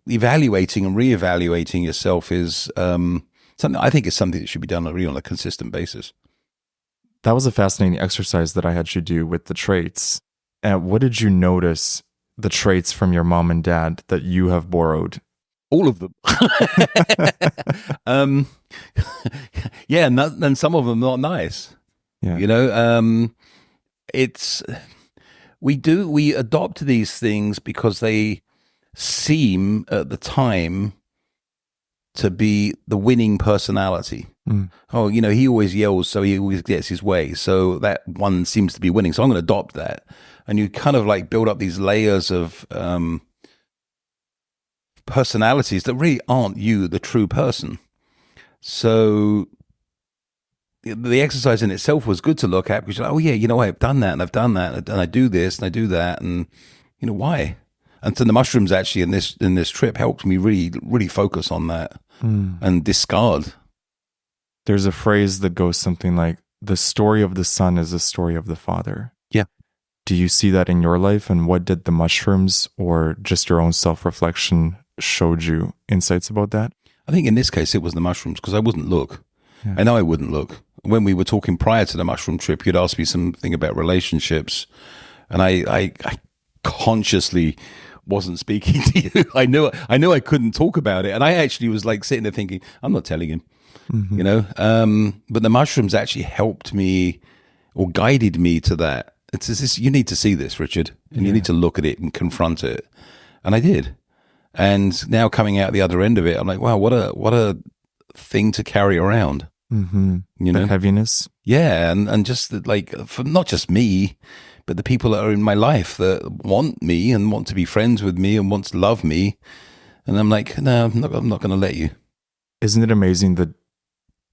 evaluating and reevaluating yourself is something I think is something that should be done really on a consistent basis. That was a fascinating exercise that I had you do with the traits. And what did you notice the traits from your mom and dad that you have borrowed? All of them. Yeah, and some of them not nice. Yeah. We adopt these things because they seem at the time to be the winning personality. Oh, he always yells, so he always gets his way. So that one seems to be winning. So I'm going to adopt that. And you kind of like build up these layers of personalities that really aren't you, the true person. So the exercise in itself was good to look at because you're like, oh yeah, I've done that and I've done that and I do this and I do that and why? And so the mushrooms actually in this trip helped me really, really focus on that and discard. There's a phrase that goes something like, the story of the son is the story of the father. Yeah. Do you see that in your life? And what did the mushrooms or just your own self-reflection showed you insights about that? I think in this case, it was the mushrooms because I wouldn't look. Yeah. I know I wouldn't look. When we were talking prior to the mushroom trip, you'd asked me something about relationships. And I consciously wasn't speaking to you. I knew I couldn't talk about it. And I actually was like sitting there thinking, I'm not telling him. But the mushrooms actually helped me or guided me to that. It's this, you need to see this, Richard, and you need to look at it and confront it. And I did. And now coming out the other end of it, I'm like, wow, what a thing to carry around. The heaviness. Yeah. And just like, for not just me, but the people that are in my life that want me and want to be friends with me and want to love me. And I'm like, no, I'm not going to let you. Isn't it amazing the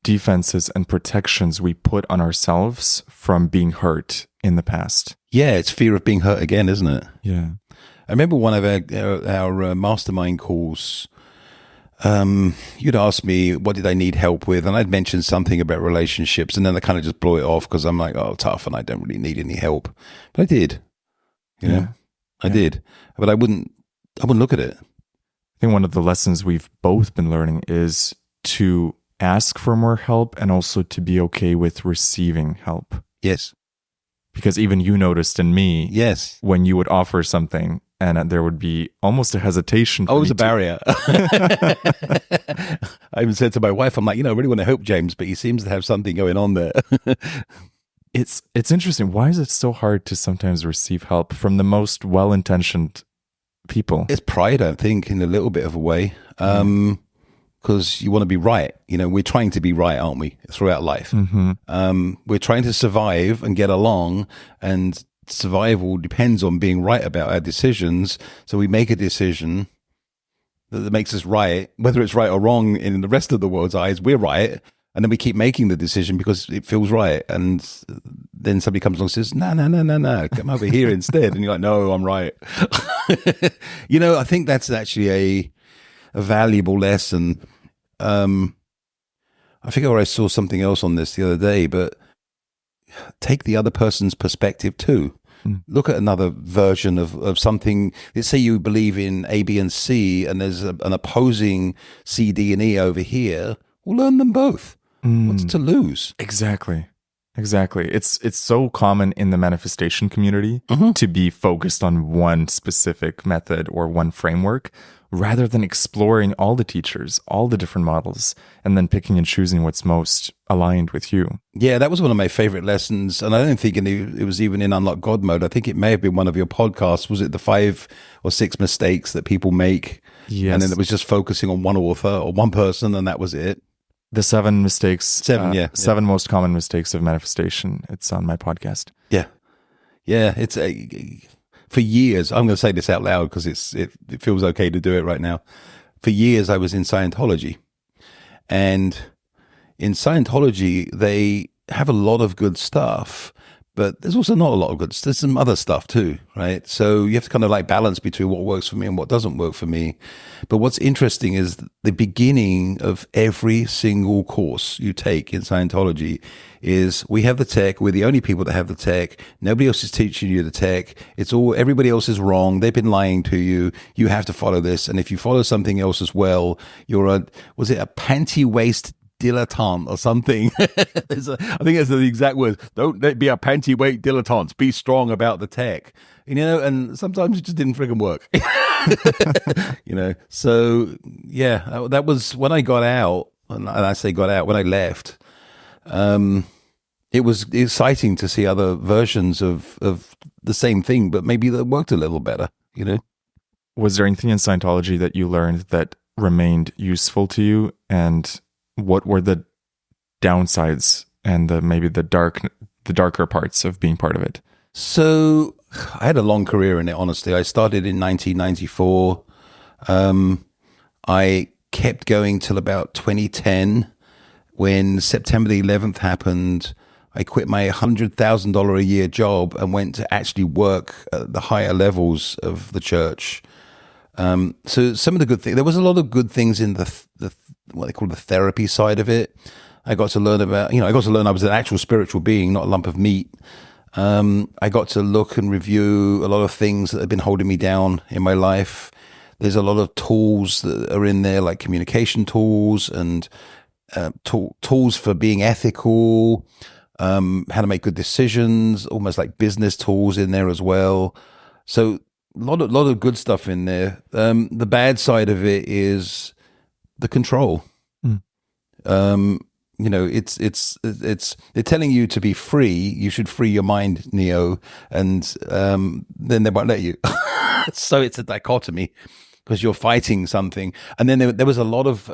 defenses and protections we put on ourselves from being hurt in the past? Yeah, it's fear of being hurt again, isn't it? Yeah. I remember one of our mastermind calls, you'd ask me, what did I need help with? And I'd mentioned something about relationships, and then I kind of just blew it off because I'm like, oh, tough, and I don't really need any help. But I did. I did. But I wouldn't look at it. I think one of the lessons we've both been learning is to ask for more help and also to be okay with receiving help. Yes. Because even you noticed in me, yes, when you would offer something and there would be almost a hesitation. Oh, it was a barrier. I even said to my wife, I'm like, I really want to help James, but he seems to have something going on there. It's interesting. Why is it so hard to sometimes receive help from the most well-intentioned people? It's pride, I think, in a little bit of a way. Because you want to be right. We're trying to be right, aren't we, throughout life? We're trying to survive and get along, and survival depends on being right about our decisions. So we make a decision that makes us right, whether it's right or wrong in the rest of the world's eyes, we're right. And then we keep making the decision because it feels right. And then somebody comes along and says, no, come over here instead. And you're like, no, I'm right. I think that's actually a valuable lesson. I forget where I saw something else on this the other day, but take the other person's perspective too. Look at another version of something. Let's say you believe in A, B, and C, and there's an opposing C, D, and E over here. Well, learn them both. What's to lose? Exactly. Exactly. It's so common in the manifestation community to be focused on one specific method or one framework rather than exploring all the teachers, all the different models, and then picking and choosing what's most aligned with you. Yeah, that was one of my favorite lessons. And I don't think it was even in Unlock God mode. I think it may have been one of your podcasts. Was it the 5 or 6 mistakes that people make? Yes. And then it was just focusing on one author or one person, and that was it. The 7 mistakes. 7 most common mistakes of manifestation. It's on my podcast. Yeah. Yeah. It's for years, I'm going to say this out loud because it feels okay to do it right now. For years, I was in Scientology. And in Scientology, they have a lot of good stuff, but there's also not a lot of good stuff. There's some other stuff too, right? So you have to kind of like balance between what works for me and what doesn't work for me. But what's interesting is the beginning of every single course you take in Scientology is we have the tech. We're the only people that have the tech. Nobody else is teaching you the tech. Everybody else is wrong. They've been lying to you. You have to follow this. And if you follow something else as well, was it a panty waist dilettante or something? I think that's the exact word. Don't be a panty weight dilettante. Be strong about the tech. And sometimes it just didn't friggin' work. So yeah, that was when I got out, and I say got out, when I left, it was exciting to see other versions of the same thing, but maybe that worked a little better, Was there anything in Scientology that you learned that remained useful to you, and what were the downsides and maybe the darker parts of being part of it? So I had a long career in it, honestly. I started in 1994. I kept going till about 2010. When September the 11th happened, I quit my $100,000 a year job and went to actually work at the higher levels of the church. So some of the good things, there was a lot of good things in the what they call the therapy side of it. I got to learn I was an actual spiritual being, not a lump of meat. I got to look and review a lot of things that have been holding me down in my life. There's a lot of tools that are in there, like communication tools and tools for being ethical, how to make good decisions, almost like business tools in there as well. So a lot of good stuff in there. The bad side of it is the control. It's they're telling you to be free. You should free your mind, Neo, and then they won't let you. So it's a dichotomy because you're fighting something. And then there was a lot of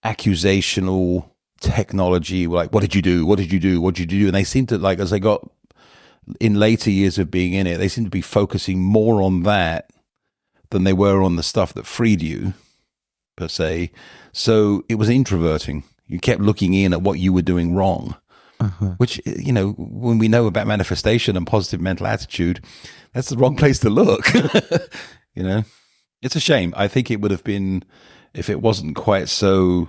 accusational technology, like, what did you do? What did you do? What did you do? And they seem to, like, as I got in later years of being in it, they seem to be focusing more on that than they were on the stuff that freed you, per se. So it was introverting. You kept looking in at what you were doing wrong, which, when we know about manifestation and positive mental attitude, that's the wrong place to look. It's a shame. I think it would have been, if it wasn't quite so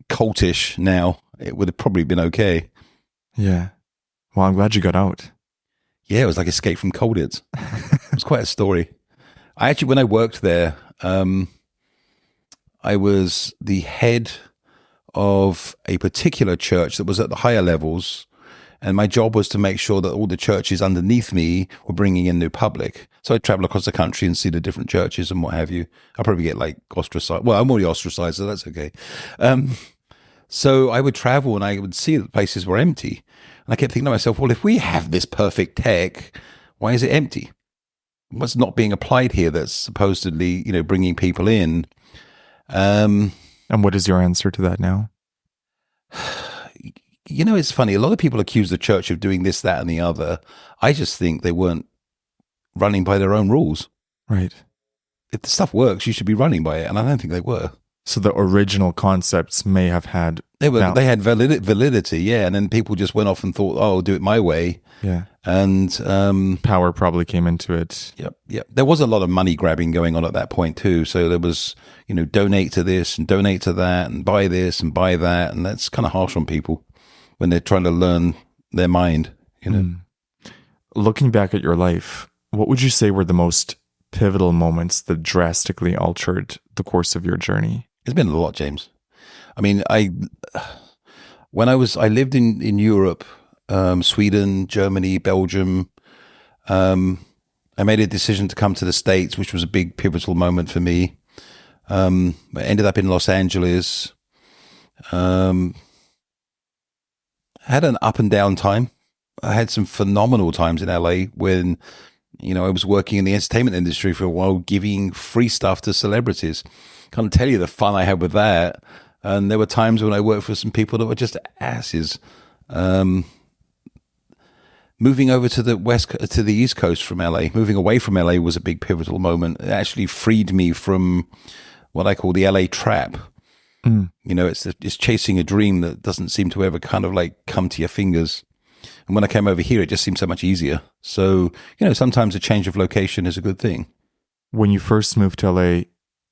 cultish now, it would have probably been okay. Yeah. Well, I'm glad you got out. Yeah, it was like Escape from Colditz. It was quite a story. When I worked there, I was the head of a particular church that was at the higher levels, and my job was to make sure that all the churches underneath me were bringing in new public. So I'd travel across the country and see the different churches and what have you. I'll probably get like ostracized. Well, I'm already ostracized, so that's okay. So I would travel and I would see that places were empty. And I kept thinking to myself, well, if we have this perfect tech, why is it empty? What's not being applied here that's supposedly, bringing people in? And what is your answer to that now? It's funny. A lot of people accuse the church of doing this, that, and the other. I just think they weren't running by their own rules. Right. If the stuff works, you should be running by it. And I don't think they were. So the original concepts may have had... They had validity, yeah. And then people just went off and thought, oh, I'll do it my way. Yeah. And power probably came into it. Yep. There was a lot of money grabbing going on at that point too. So there was, donate to this and donate to that and buy this and buy that. And that's kind of harsh on people when they're trying to learn their mind, Looking back at your life, what would you say were the most pivotal moments that drastically altered the course of your journey? It's been a lot, James. I mean, I lived in Europe, Sweden, Germany, Belgium. I made a decision to come to the States, which was a big pivotal moment for me. I ended up in Los Angeles. Had an up and down time. I had some phenomenal times in LA when, I was working in the entertainment industry for a while, giving free stuff to celebrities. Can't tell you the fun I had with that. And there were times when I worked for some people that were just asses. Moving over to the East Coast from LA, moving away from LA was a big pivotal moment. It actually freed me from what I call the LA trap. It's chasing a dream that doesn't seem to ever kind of like come to your fingers. And when I came over here, it just seemed so much easier. So, sometimes a change of location is a good thing. When you first moved to LA,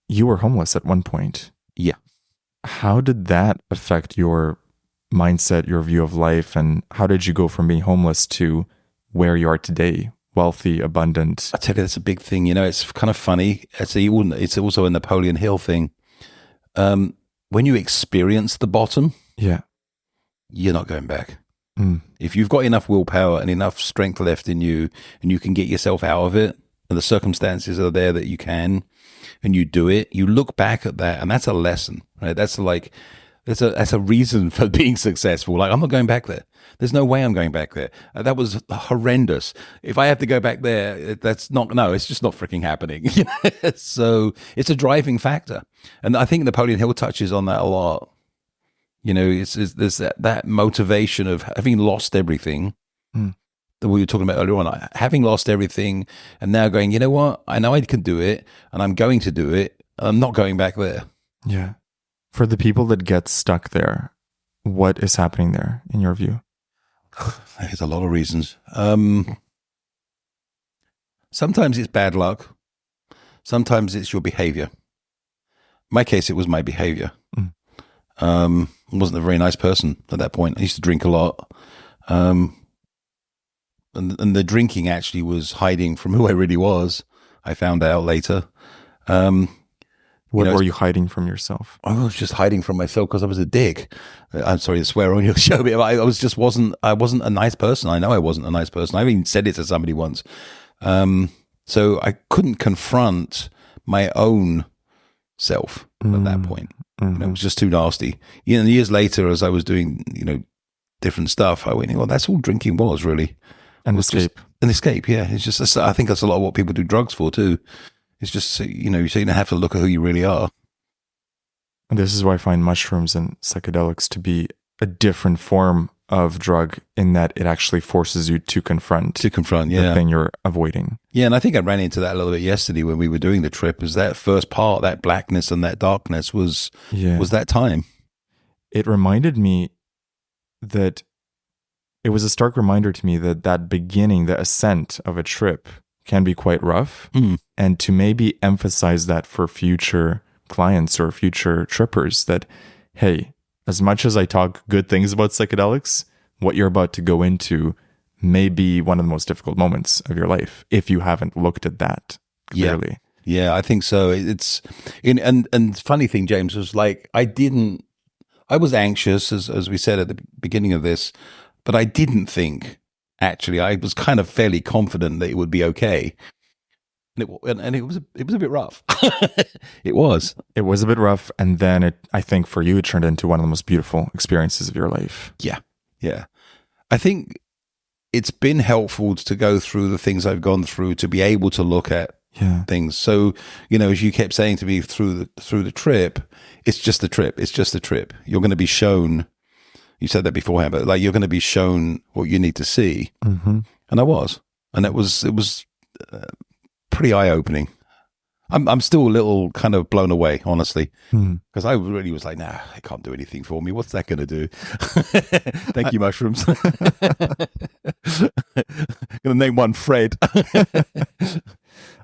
you were homeless at one point. Yeah. How did that affect your mindset, your view of life, and how did you go from being homeless to where you are today? Wealthy, abundant. I tell you, that's a big thing. It's kind of funny. It's also a Napoleon Hill thing. When you experience the bottom, you're not going back. If you've got enough willpower and enough strength left in you, and you can get yourself out of it, and the circumstances are there that you can, and you do it, you look back at that, and that's a lesson, right? That's a reason for being successful. Like, I'm not going back there. There's no way I'm going back there. That was horrendous. If I have to go back there, it's just not freaking happening. So it's a driving factor. And I think Napoleon Hill touches on that a lot. There's that motivation of having lost everything that we were talking about earlier on, having lost everything and now going, you know what? I know I can do it and I'm going to do it. I'm not going back there. Yeah. For the people that get stuck there, what is happening there in your view? There's a lot of reasons. Sometimes it's bad luck. Sometimes it's your behavior. In my case, it was my behavior. I wasn't a very nice person at that point. I used to drink a lot. And the drinking actually was hiding from who I really was. I found out later. What were you hiding from yourself? I was just hiding from myself because I was a dick. I'm sorry to swear on your show, but I wasn't a nice person. I know I wasn't a nice person. I even said it to somebody once. So I couldn't confront my own self at that point. It was just too nasty. And years later, as I was doing, different stuff, I went, well, that's all drinking was really. An escape. An escape, yeah. It's just, I think that's a lot of what people do drugs for too. It's just, so you don't have to look at who you really are. And this is why I find mushrooms and psychedelics to be a different form of drug in that it actually forces you to confront the thing you're avoiding. Yeah, and I think I ran into that a little bit yesterday when we were doing the trip, is that first part, that blackness and that darkness was that time. It reminded me that it was a stark reminder to me that beginning, the ascent of a trip can be quite rough. And to maybe emphasize that for future clients or future trippers that, hey, as much as I talk good things about psychedelics, what you're about to go into may be one of the most difficult moments of your life if you haven't looked at that clearly. Yeah, I think so. It's and funny thing, James, was like I was anxious as we said at the beginning of this, but I didn't think, actually, I was kind of fairly confident that it would be okay. And it was a bit rough. It was a bit rough. And then I think for you, it turned into one of the most beautiful experiences of your life. Yeah. I think it's been helpful to go through the things I've gone through to be able to look at things. So, as you kept saying to me through the trip, it's just a trip. It's just a trip. You're going to be shown, you said that beforehand, but like you're going to be shown what you need to see. And I was. And it was pretty eye-opening. I'm still a little kind of blown away, honestly, because I really was like, nah, it can't do anything for me. What's that going to do? Thank you, mushrooms. Going to name one Fred.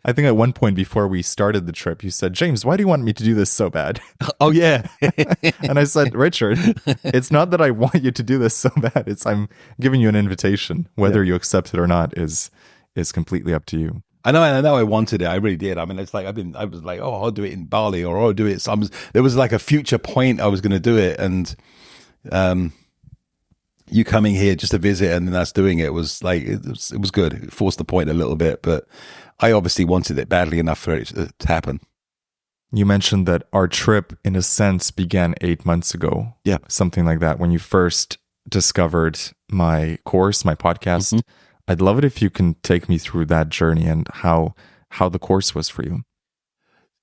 I think at one point before we started the trip, you said, James, why do you want me to do this so bad? Oh, yeah. And I said, Richard, it's not that I want you to do this so bad. It's I'm giving you an invitation. Whether you accept it or not is completely up to you. I know I wanted it. I really did. I mean, it's like I was like, oh, I'll do it in Bali, or I'll do it. There was like a future point I was going to do it, and you coming here just to visit and then us doing it was like it was good. It forced the point a little bit, but I obviously wanted it badly enough for it to happen. You mentioned that our trip, in a sense, began 8 months ago. Yeah, something like that. When you first discovered my course, my podcast. Mm-hmm. I'd love it if you can take me through that journey and how the course was for you.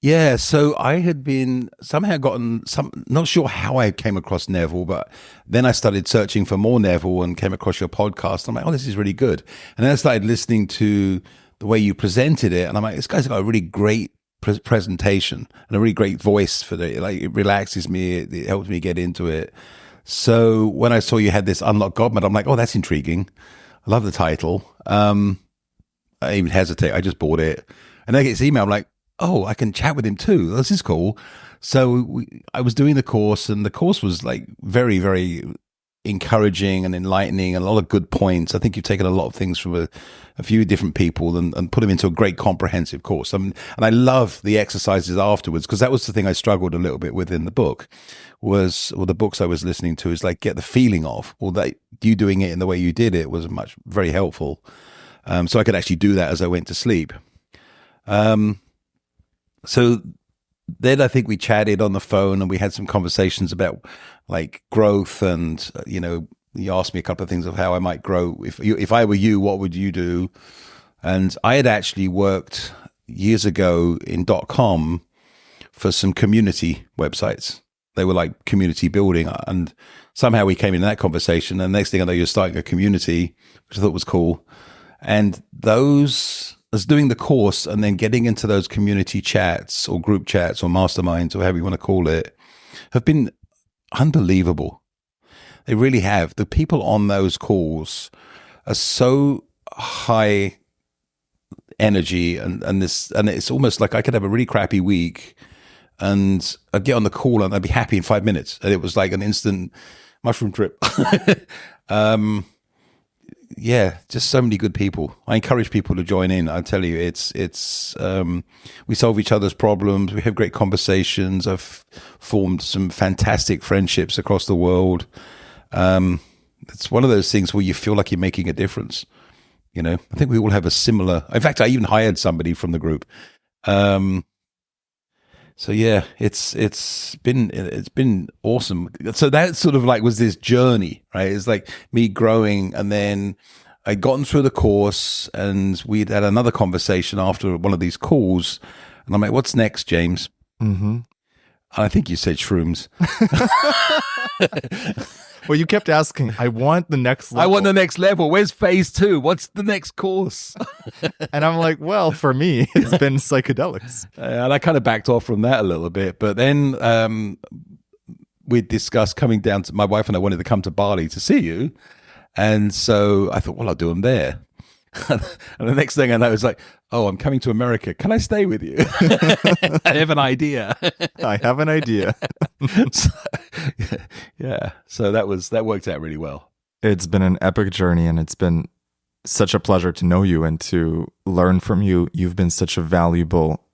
Yeah, so I had been somehow not sure how I came across Neville, but then I started searching for more Neville and came across your podcast. I'm like, oh, this is really good. And then I started listening to the way you presented it, and I'm like, this guy's got a really great presentation and a really great voice for it. Like, it relaxes me, it helps me get into it. So when I saw you had this Unlock God Mode, I'm like, oh, that's intriguing. I love the title. I even hesitate. I just bought it. And I get this email. I'm like, oh, I can chat with him too. This is cool. So I was doing the course, and the course was like very, very encouraging and enlightening, and a lot of good points. I think you've taken a lot of things from a few different people and put them into a great comprehensive course. And I love the exercises afterwards, because that was the thing I struggled a little bit with in the book. The books I was listening to is like, get the feeling of, or that you doing it in the way you did it was very helpful. So I could actually do that as I went to sleep. So then I think we chatted on the phone, and we had some conversations about like growth, and you asked me a couple of things of how I might grow. If I were you, what would you do? And I had actually worked years ago in .com for some community websites. They were like community building, and somehow we came into that conversation. And the next thing I know, you're starting a community, which I thought was cool. And those, as doing the course and then getting into those community chats or group chats or masterminds or however you want to call it, have been unbelievable. They really have. The people on those calls are so high energy, and it's almost like I could have a really crappy week, and I'd get on the call and I'd be happy in 5 minutes, and it was like an instant mushroom trip. Yeah, just so many good people. I encourage people to join in. I tell you, it's we solve each other's problems. We have great conversations. I've formed some fantastic friendships across the world. It's one of those things where you feel like you're making a difference. I think we all have a similar. In fact, I even hired somebody from the group. So yeah, it's been awesome. So that sort of like was this journey, right? It's like me growing, and then I'd gotten through the course, and we'd had another conversation after one of these calls, and I'm like, "What's next, James?" Mm-hmm. I think you said shrooms. Well, you kept asking, I want the next level. I want the next level. Where's phase 2? What's the next course? And I'm like, well, for me, it's been psychedelics. And I kind of backed off from that a little bit. But then we discussed coming down to, my wife and I wanted to come to Bali to see you. And so I thought, well, I'll do them there. And the next thing I know is like, oh, I'm coming to America. Can I stay with you? I have an idea. I have an idea. So that worked out really well. It's been an epic journey, and it's been such a pleasure to know you and to learn from you. You've been such a valuable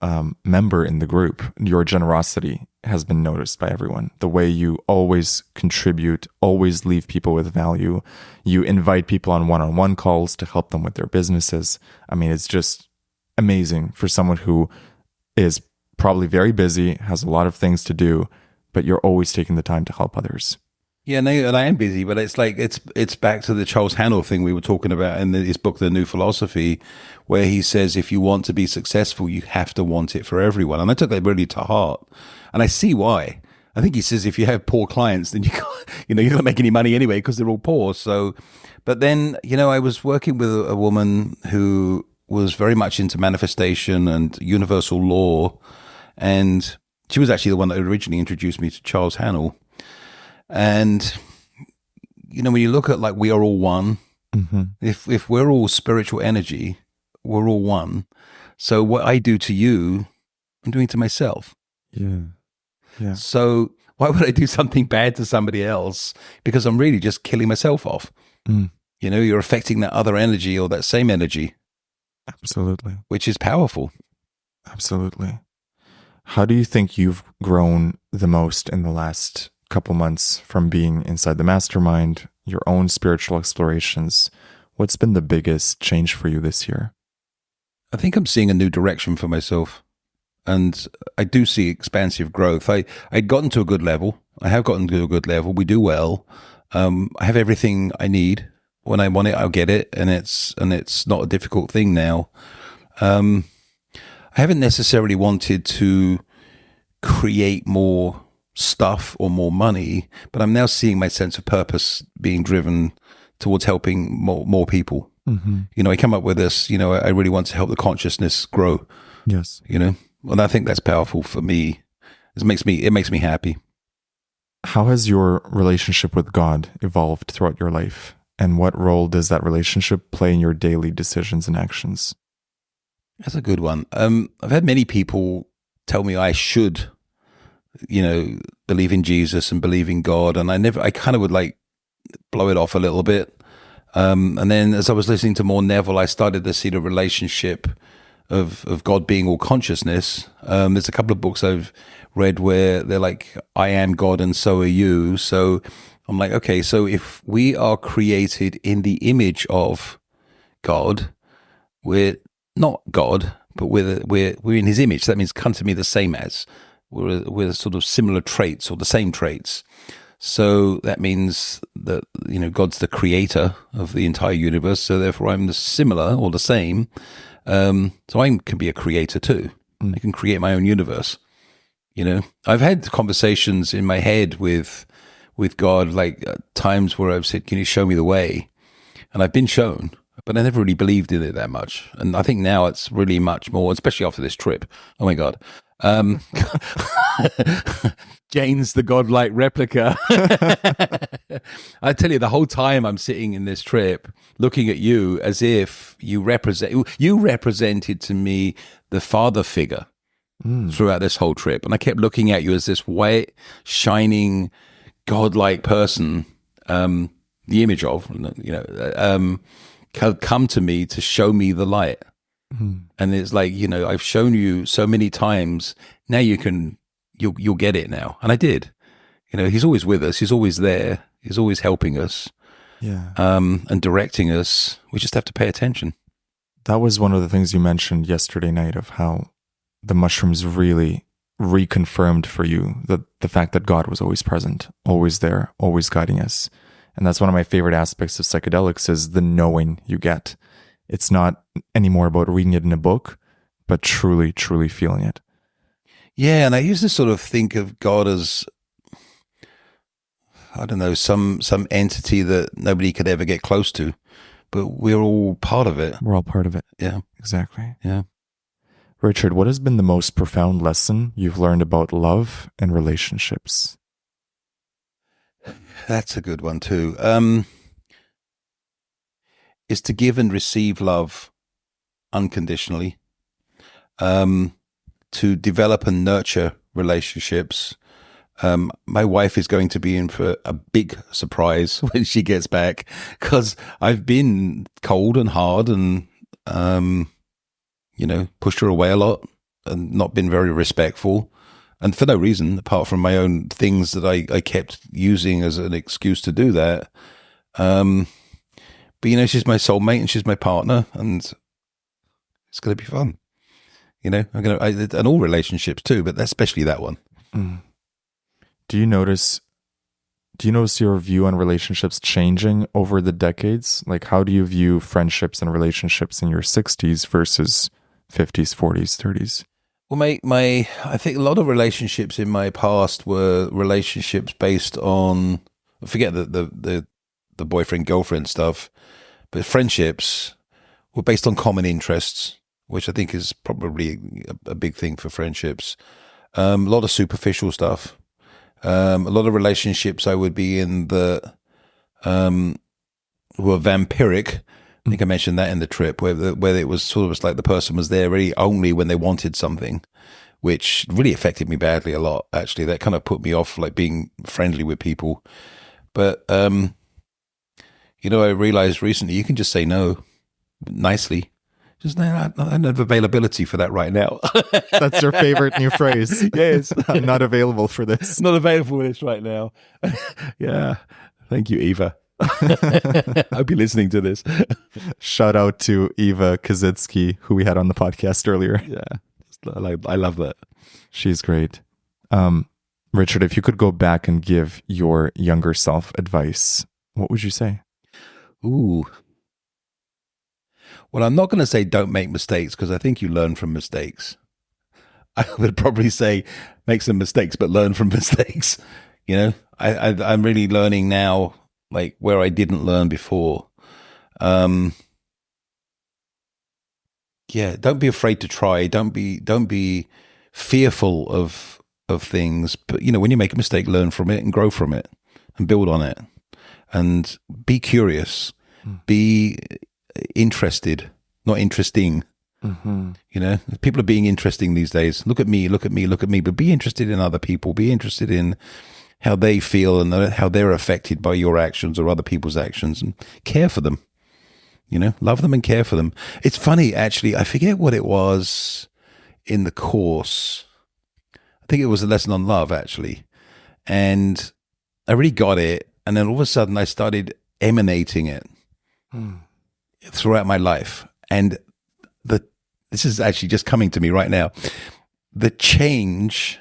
member in the group. Your generosity has been noticed by everyone. The way you always contribute, always leave people with value. You invite people on one-on-one calls to help them with their businesses. I mean, it's just amazing for someone who is probably very busy, has a lot of things to do, but you're always taking the time to help others. Yeah, and I am busy, but it's like it's back to the Charles Hannell thing we were talking about in his book, The New Philosophy, where he says if you want to be successful, you have to want it for everyone. And I took that really to heart, and I see why. I think he says if you have poor clients, then you can't make any money anyway because they're all poor. So, but then I was working with a woman who was very much into manifestation and universal law, and she was actually the one that originally introduced me to Charles Hannell. And, when you look at like we are all one, mm-hmm. if we're all spiritual energy, we're all one. So what I do to you, I'm doing to myself. Yeah. Yeah. So why would I do something bad to somebody else? Because I'm really just killing myself off. Mm. You're affecting that other energy or that same energy. Absolutely. which is powerful. Absolutely. How do you think you've grown the most in the last couple months from being inside the mastermind, your own spiritual explorations? What's been the biggest change for you this year? I think I'm seeing a new direction for myself, and I do see expansive growth. I'd gotten to a good level. I have gotten to a good level. We do well. I have everything I need. When I want it, I'll get it, and it's not a difficult thing now. I haven't necessarily wanted to create more stuff or more money, but I'm now seeing my sense of purpose being driven towards helping more people. Mm-hmm. I come up with this, I really want to help the consciousness grow. Yes. And I think that's powerful for me. It makes me happy. How has your relationship with God evolved throughout your life? And what role does that relationship play in your daily decisions and actions? That's a good one. I've had many people tell me I should, believe in Jesus and believe in God. And I kind of would like blow it off a little bit. And then as I was listening to more Neville, I started to see the relationship of God being all consciousness. There's a couple of books I've read where they're like, I am God and so are you. So I'm like, okay, so if we are created in the image of God, we're not God, but we're in his image. So that means come to me the same as. We're sort of similar traits or the same traits. So that means that, God's the creator of the entire universe. So therefore I'm the similar or the same. So I can be a creator too. I can create my own universe. I've had conversations in my head with God, like times where I've said, can you show me the way? And I've been shown, but I never really believed in it that much. And I think now it's really much more, especially after this trip. Oh my God. Jane's the godlike replica. I tell you, the whole time I'm sitting in this trip looking at you as if you represented to me the father figure throughout this whole trip. And I kept looking at you as this white, shining, godlike person, the image of, come to me to show me the light. And it's like, I've shown you so many times. Now you'll get it now. And I did. He's always with us. He's always there. He's always helping us. Yeah. And directing us. We just have to pay attention. That was one of the things you mentioned yesterday night, of how the mushrooms really reconfirmed for you the fact that God was always present, always there, always guiding us. And that's one of my favorite aspects of psychedelics, is the knowing you get. It's not anymore about reading it in a book, but truly, truly feeling it. Yeah, and I used to sort of think of God as, I don't know, some entity that nobody could ever get close to, but we're all part of it. We're all part of it. Yeah. Exactly. Yeah. Richard, what has been the most profound lesson you've learned about love and relationships? That's a good one too. Is to give and receive love unconditionally, to develop and nurture relationships. My wife is going to be in for a big surprise when she gets back, because I've been cold and hard and, pushed her away a lot and not been very respectful. And for no reason, apart from my own things that I kept using as an excuse to do that. But, she's my soulmate and she's my partner, and it's going to be fun. And all relationships too, but especially that one. Do you notice your view on relationships changing over the decades? Like, how do you view friendships and relationships in your 60s versus 50s, 40s, 30s? Well, I think a lot of relationships in my past were relationships based on, forget the boyfriend girlfriend stuff, but friendships were based on common interests, which I think is probably a big thing for friendships. A lot of superficial stuff. A lot of relationships I would be in that were vampiric. I think I mentioned that in the trip, where it was sort of like the person was there really only when they wanted something, which really affected me badly a lot. Actually, that kind of put me off, like being friendly with people. But I realized recently you can just say no nicely. Just I don't have availability for that right now. That's your favorite new phrase. Yes. I'm not available for this. Not available for this right now. Yeah. Thank you, Eva. I hope you're listening to this. Shout out to Eva Kazitsky, who we had on the podcast earlier. Yeah. I love that. She's great. Richard, if you could go back and give your younger self advice, what would you say? Ooh. Well, I'm not going to say don't make mistakes, because I think you learn from mistakes. I would probably say make some mistakes, but learn from mistakes. You know, I'm really learning now, like where I didn't learn before. Yeah, don't be afraid to try. Don't be fearful of things. But you know, when you make a mistake, learn from it and grow from it and build on it. And be curious. Be interested, not interesting. Mm-hmm. You know, people are being interesting these days. Look at me, look at me, look at me. But be interested in other people. Be interested in how they feel and how they're affected by your actions or other people's actions, and care for them. You know, love them and care for them. It's funny, actually. I forget what it was in the course. I think it was a lesson on love, actually. And I really got it. And then all of a sudden I started emanating it throughout my life. And this is actually just coming to me right now. The change,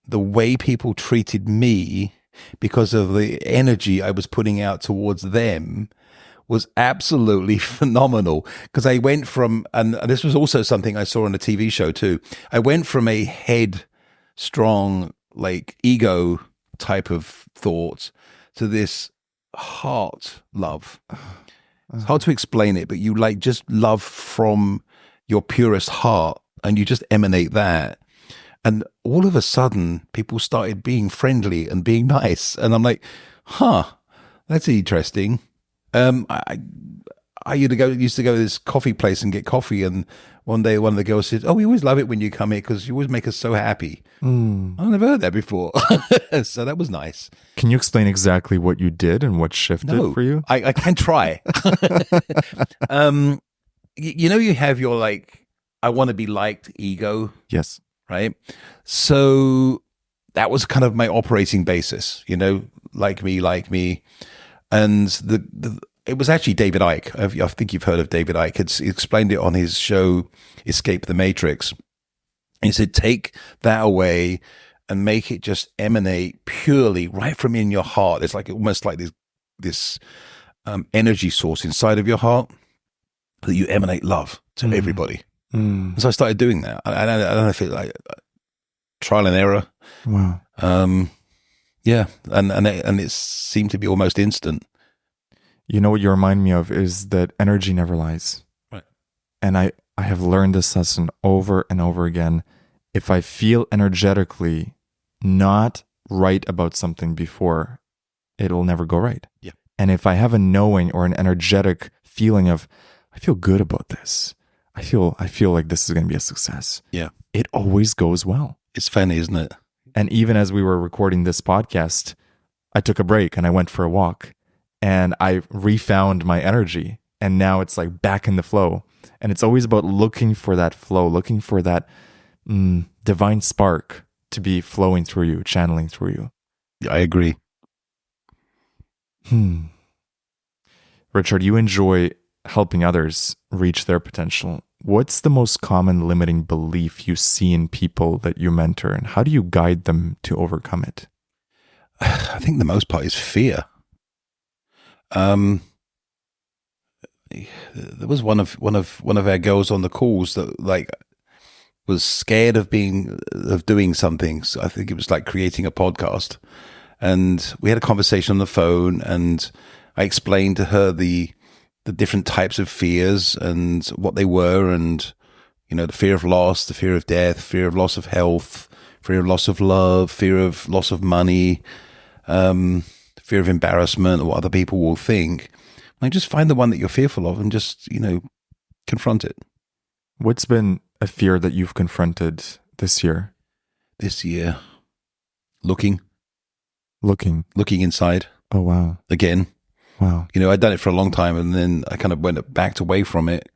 the way people treated me because of the energy I was putting out towards them, was absolutely phenomenal. Because I went from, and this was also something I saw on a TV show too, I went from a headstrong, like ego type of thought to this heart love. It's hard to explain it, but you like just love from your purest heart, and you just emanate that. And all of a sudden, people started being friendly and being nice. And I'm like, that's interesting. I used to go to this coffee place and get coffee. And one day, one of the girls said, "Oh, we always love it when you come here because you always make us so happy." I've never heard that before. So that was nice. Can you explain exactly what you did and what shifted for you? I can try. You know, you have your like, I want to be liked ego. Yes. Right. So that was kind of my operating basis, you know, like me. And it was actually David Icke. I think you've heard of David Icke. He explained it on his show, Escape the Matrix. He said, take that away and make it just emanate purely right from in your heart. It's like almost like this energy source inside of your heart that you emanate love to everybody. So I started doing that. I don't know if it's like trial and error. Wow. Yeah, and it seemed to be almost instant. You know what you remind me of is that energy never lies. Right. And I have learned this lesson over and over again. If I feel energetically not right about something before, it will never go right. Yeah. And if I have a knowing or an energetic feeling of, I feel good about this, I feel like this is going to be a success. Yeah. It always goes well. It's funny, isn't it? And even as we were recording this podcast, I took a break and I went for a walk and I refound my energy. And now it's like back in the flow. And it's always about looking for that flow, looking for that divine spark to be flowing through you, channeling through you. Yeah, I agree. Richard, you enjoy helping others reach their potential. What's the most common limiting belief you see in people that you mentor, and how do you guide them to overcome it? I think the most part is fear. There was one of our girls on the calls that like was scared of doing something. So I think it was like creating a podcast, and we had a conversation on the phone, and I explained to her the different types of fears and what they were, and you know, the fear of loss, the fear of death, fear of loss of health, fear of loss of love, fear of loss of money, fear of embarrassment or what other people will think. Like, just find the one that you're fearful of and just, you know, confront it. What's been a fear that you've confronted this year? This year, looking inside. Oh, wow. Again. Wow. You know, I'd done it for a long time, and then I kind of went backed away from it.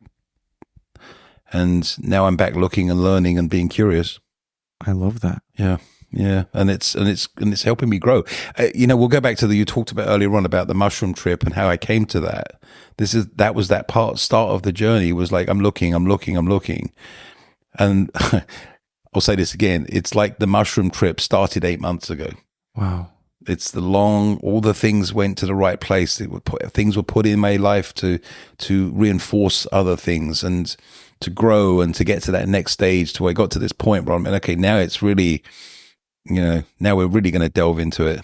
And now I'm back looking and learning and being curious. I love that. Yeah. Yeah, and it's helping me grow. We'll go back to you talked about earlier on about the mushroom trip and how I came to that. That was that start of the journey was like I'm looking, and I'll say this again. It's like the mushroom trip started 8 months ago. Wow, it's all the things went to the right place. Things were put in my life to reinforce other things and to grow and to get to that next stage. To where I got to this point where I'm okay. Now it's really. Now we're really going to delve into it.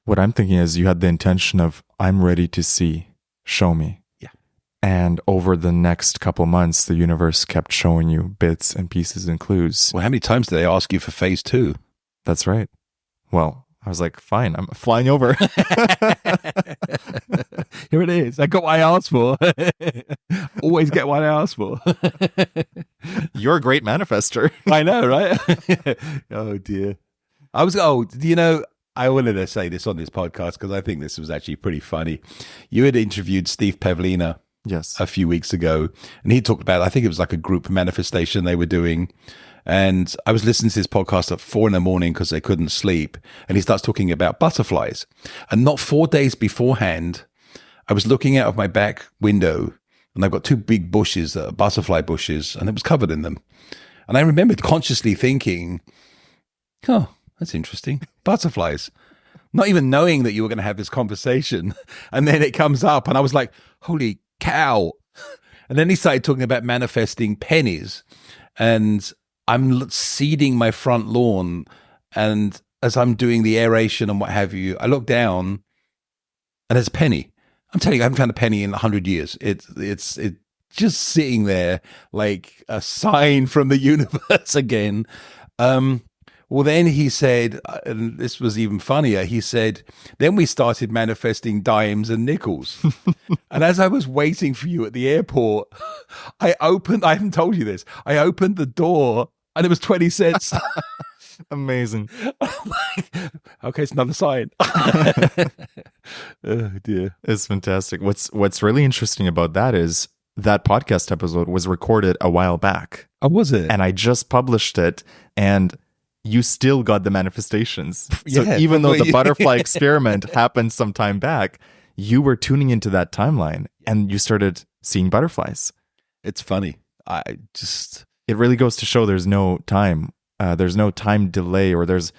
What I'm thinking is you had the intention of, I'm ready to see, show me. Yeah. And over the next couple months, the universe kept showing you bits and pieces and clues. Well, how many times did they ask you for phase 2? That's right. Well, I was like, fine, I'm flying over. Here it is. I got what I asked for. Always get what I asked for. You're a great manifester. I know, right? Oh, dear. I wanted to say this on this podcast because I think this was actually pretty funny. You had interviewed Steve Pavlina a few weeks ago, and he talked about, I think it was like a group manifestation they were doing. And I was listening to this podcast at 4 a.m. because they couldn't sleep. And he starts talking about butterflies. And not 4 days beforehand, I was looking out of my back window, and I've got 2 big bushes, butterfly bushes, and it was covered in them. And I remembered consciously thinking, oh, that's interesting. Butterflies. Not even knowing that you were going to have this conversation. And then it comes up and I was like, holy cow. And then he started talking about manifesting pennies. And I'm seeding my front lawn. And as I'm doing the aeration and what have you, I look down and there's a penny. I'm telling you, I haven't found a penny in 100 years. It's just sitting there like a sign from the universe again. Well, then he said, and this was even funnier, he said, then we started manifesting dimes and nickels. And as I was waiting for you at the airport, I haven't told you this, I opened the door and it was 20 cents. Amazing. Like, okay, it's another sign. Oh, dear. It's fantastic. What's really interesting about that is that podcast episode was recorded a while back. Oh, was it? And I just published it, and you still got the manifestations. So Yeah, even though the butterfly experiment happened some time back, you were tuning into that timeline and you started seeing butterflies. It's funny. It really goes to show there's no time. There's no time delay, or there's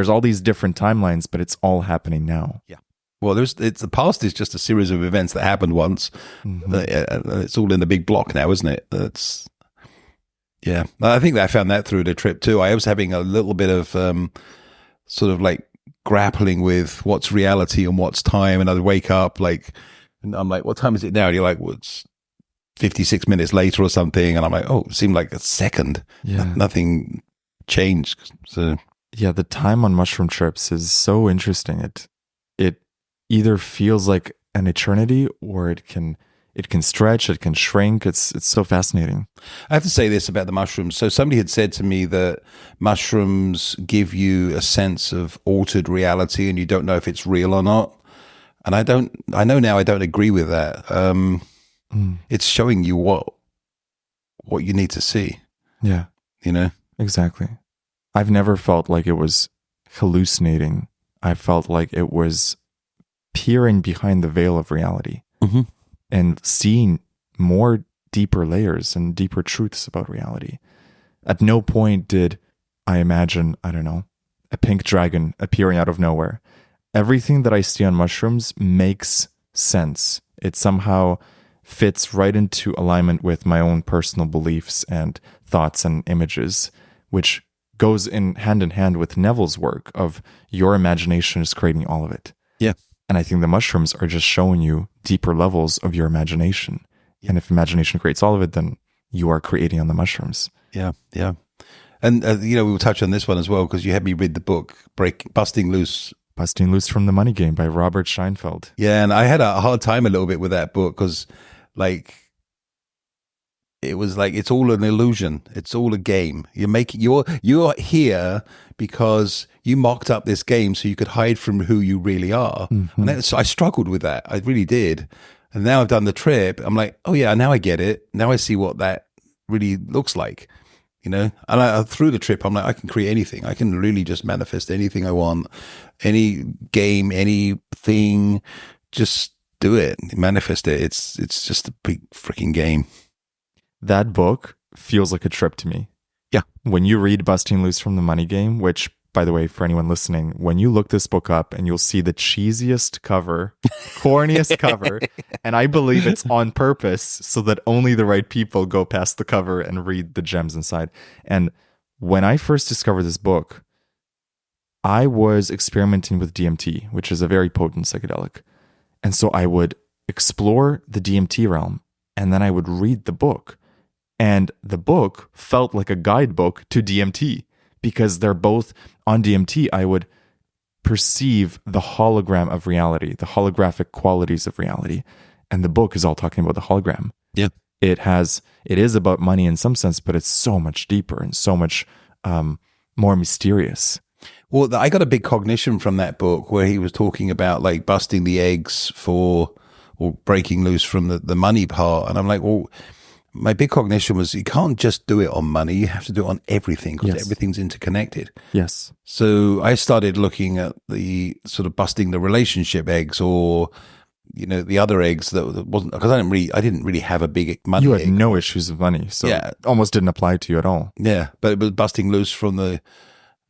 all these different timelines, but it's all happening now. Yeah. Well, the past is just a series of events that happened once. Mm-hmm. It's all in the big block now, isn't it? Yeah, I think that I found that through the trip too. I was having a little bit of sort of like grappling with what's reality and what's time. And I'd wake up and I'm like, what time is it now? And you're like, well, it's 56 minutes later or something. And I'm like, oh, it seemed like a second. Yeah. Nothing changed. So yeah, the time on mushroom trips is so interesting. It either feels like an eternity, or it can stretch, it can shrink. It's so fascinating. I have to say this about the mushrooms. So somebody had said to me that mushrooms give you a sense of altered reality and you don't know if it's real or not. And I know now I don't agree with that. It's showing you what you need to see. Yeah. You know? Exactly. I've never felt like it was hallucinating. I felt like it was peering behind the veil of reality. Mm-hmm. And seeing more deeper layers and deeper truths about reality. At no point did I imagine, I don't know, a pink dragon appearing out of nowhere. Everything that I see on mushrooms makes sense. It somehow fits right into alignment with my own personal beliefs and thoughts and images, which goes in hand with Neville's work of your imagination is creating all of it. Yeah. And I think the mushrooms are just showing you deeper levels of your imagination. Yeah. And if imagination creates all of it, then you are creating on the mushrooms. Yeah, yeah. And, we will touch on this one as well, because you had me read the book, Busting Loose from the Money Game by Robert Scheinfeld. Yeah, and I had a hard time a little bit with that book because, it was like it's all an illusion. It's all a game. You're here because you mocked up this game so you could hide from who you really are. Mm-hmm. And I struggled with that. I really did. And now I've done the trip. I'm like, oh yeah, now I get it. Now I see what that really looks like, you know. And through the trip, I'm like, I can create anything. I can really just manifest anything I want, any game, anything, just do it, manifest it. It's just a big freaking game. That book feels like a trip to me. Yeah. When you read Busting Loose from the Money Game, which, by the way, for anyone listening, when you look this book up and you'll see the cheesiest cover, corniest cover, and I believe it's on purpose so that only the right people go past the cover and read the gems inside. And when I first discovered this book, I was experimenting with DMT, which is a very potent psychedelic. And so I would explore the DMT realm, and then I would read the book. And the book felt like a guidebook to DMT, because they're both on DMT. I would perceive the hologram of reality, the holographic qualities of reality. And the book is all talking about the hologram. Yeah. It is about money in some sense, but it's so much deeper and so much more mysterious. Well, I got a big cognition from that book where he was talking about like busting the eggs or breaking loose from the money part. And I'm like, well, my big cognition was you can't just do it on money. You have to do it on everything, because everything's interconnected. Yes. So I started looking at the sort of busting the relationship eggs, or, you know, the other eggs that wasn't, because I didn't really have a big money. You had egg. no issues with money. So it almost didn't apply to you at all. Yeah. But it was busting loose from the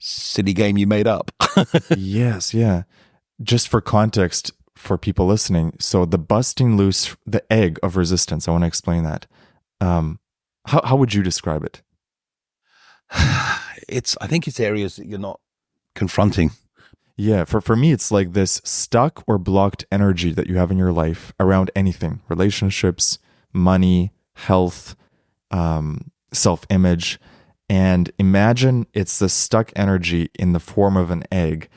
silly game you made up. Yes. Yeah. Just for context for people listening. So the busting loose, the egg of resistance, I want to explain that. How would you describe it? I think it's areas that you're not confronting. Yeah, for me, it's like this stuck or blocked energy that you have in your life around anything: relationships, money, health, self-image. And imagine it's the stuck energy in the form of an egg,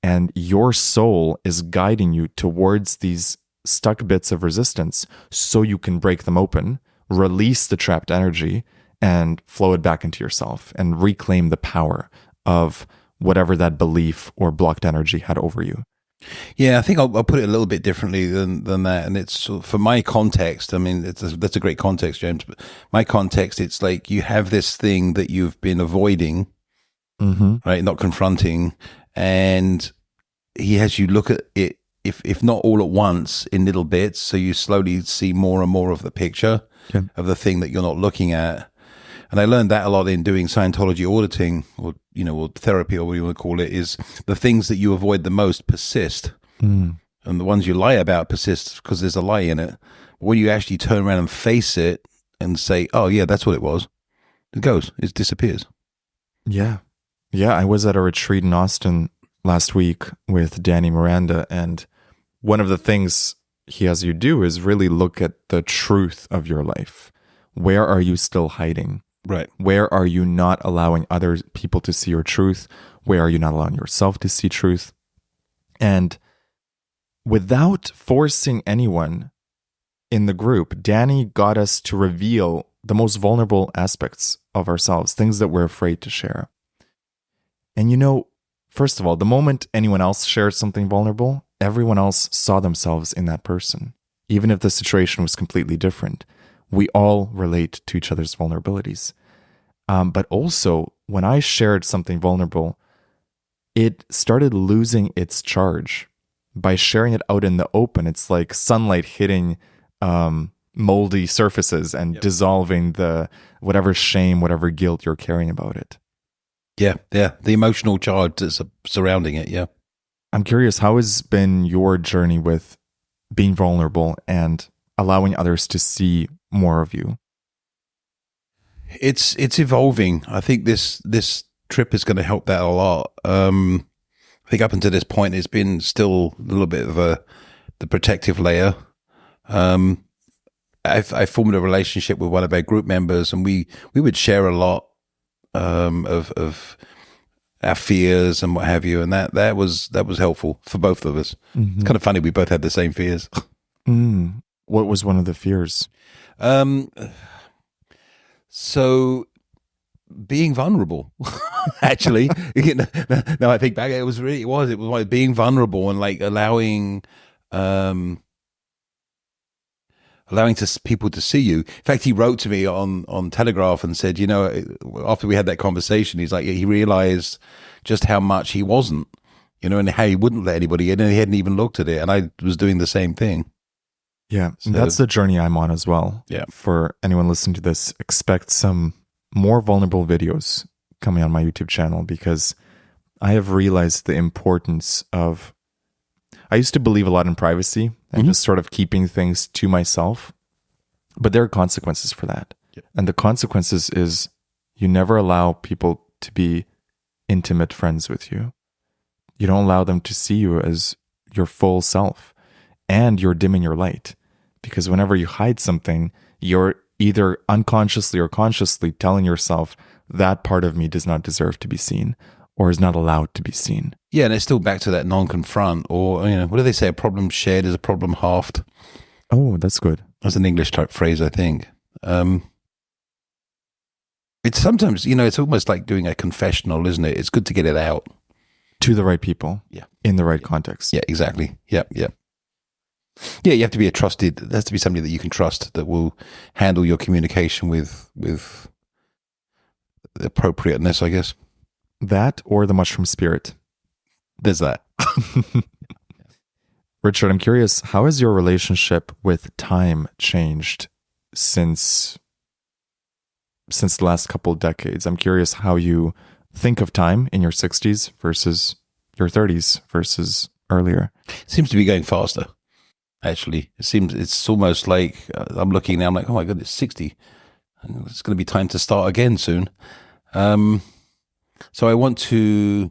and your soul is guiding you towards these stuck bits of resistance so you can break them open, release the trapped energy, and flow it back into yourself and reclaim the power of whatever that belief or blocked energy had over you. Yeah, I think I'll put it a little bit differently than that. And it's, for my context, I mean, that's a great context, James, but my context, it's like you have this thing that you've been avoiding, right? Not confronting. And he has you look at it, if not all at once, in little bits. So you slowly see more and more of the picture of the thing that you're not looking at. And I learned that a lot in doing Scientology auditing, or, you know, or therapy, or what you want to call it, is the things that you avoid the most persist. And the ones you lie about persist because there's a lie in it. But when you actually turn around and face it and say, oh yeah, that's what it was, it disappears. Yeah. Yeah. I was at a retreat in Austin last week with Danny Miranda, and one of the things he has you do is really look at the truth of your life. Where are you still hiding? Right. Where are you not allowing other people to see your truth? Where are you not allowing yourself to see truth? And without forcing anyone in the group, Danny got us to reveal the most vulnerable aspects of ourselves, things that we're afraid to share. And you know, first of all, the moment anyone else shared something vulnerable, everyone else saw themselves in that person, even if the situation was completely different. We all relate to each other's vulnerabilities. But also, when I shared something vulnerable, it started losing its charge. By sharing it out in the open, it's like sunlight hitting moldy surfaces and dissolving the whatever shame, whatever guilt you're carrying about it. Yeah, the emotional charge that's surrounding it, yeah. I'm curious, how has been your journey with being vulnerable and allowing others to see more of you? It's evolving. I think this trip is going to help that a lot. I think up until this point, it's been still a little bit of the protective layer. I formed a relationship with one of our group members, and we would share a lot of our fears and what have you, and that was helpful for both of us. It's kind of funny, we both had the same fears. What was one of the fears? So being vulnerable, actually, now I think back, it was like being vulnerable and like allowing, allowing people to see you. In fact, he wrote to me on Telegraph and said, after we had that conversation, he's like, he realized just how much he wasn't, and how he wouldn't let anybody in, and he hadn't even looked at it. And I was doing the same thing. Yeah, so that's the journey I'm on as well. Yeah. For anyone listening to this, expect some more vulnerable videos coming on my YouTube channel, because I have realized the importance of, I used to believe a lot in privacy and just sort of keeping things to myself, but there are consequences for that. Yeah. And the consequences is you never allow people to be intimate friends with you. You don't allow them to see you as your full self, and you're dimming your light, because whenever you hide something, you're either unconsciously or consciously telling yourself that part of me does not deserve to be seen or is not allowed to be seen. Yeah, and it's still back to that non-confront, or, what do they say? A problem shared is a problem halved. Oh, that's good. That's an English type phrase, I think. It's sometimes, it's almost like doing a confessional, isn't it? It's good to get it out. To the right people. Yeah. In the right context. Yeah, exactly. Yeah. Yeah, you have to be there has to be somebody that you can trust that will handle your communication with appropriateness, I guess. That or the mushroom spirit. There's that. Richard, I'm curious, how has your relationship with time changed since the last couple of decades? I'm curious how you think of time in your 60s versus your 30s versus earlier. It seems to be going faster, actually. It's almost like I'm looking now, I'm like, oh my God, it's 60. It's going to be time to start again soon. So I want to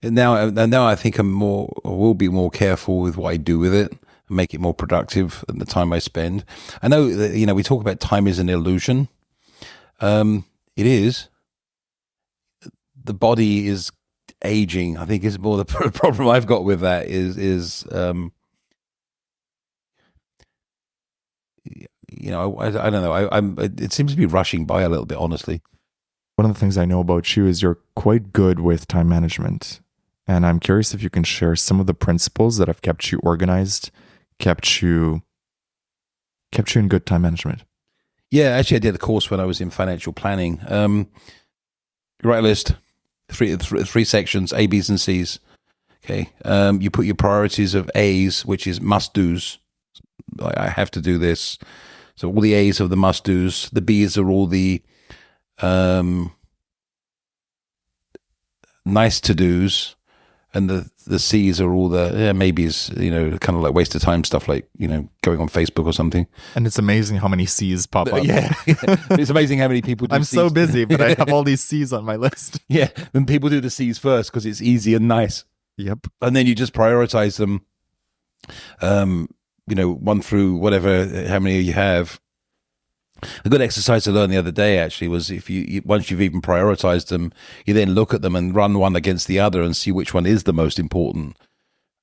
now I think I will be more careful with what I do with it and make it more productive in the time I spend. I know that, we talk about time is an illusion. It is. The body is aging. I think is more the problem I've got with that is I don't know. It seems to be rushing by a little bit, honestly. One of the things I know about you is you're quite good with time management. And I'm curious if you can share some of the principles that have kept you organized, kept you in good time management. Yeah, actually I did a course when I was in financial planning. You write a list, three sections, A, B's, and C's. Okay. You put your priorities of A's, which is must-dos. I have to do this. So all the A's are the must-dos. The B's are all the nice to-dos. And the C's are all the maybes, kind of like waste of time stuff, like, going on Facebook or something. And it's amazing how many C's pop up. Yeah. It's amazing how many people do I'm C's. so busy, but I have all these C's on my list. Yeah. And people do the C's first because it's easy and nice. Yep. And then you just prioritize them, 1 through whatever, how many you have. A good exercise I learned the other day actually was if once you've even prioritized them, you then look at them and run one against the other and see which one is the most important.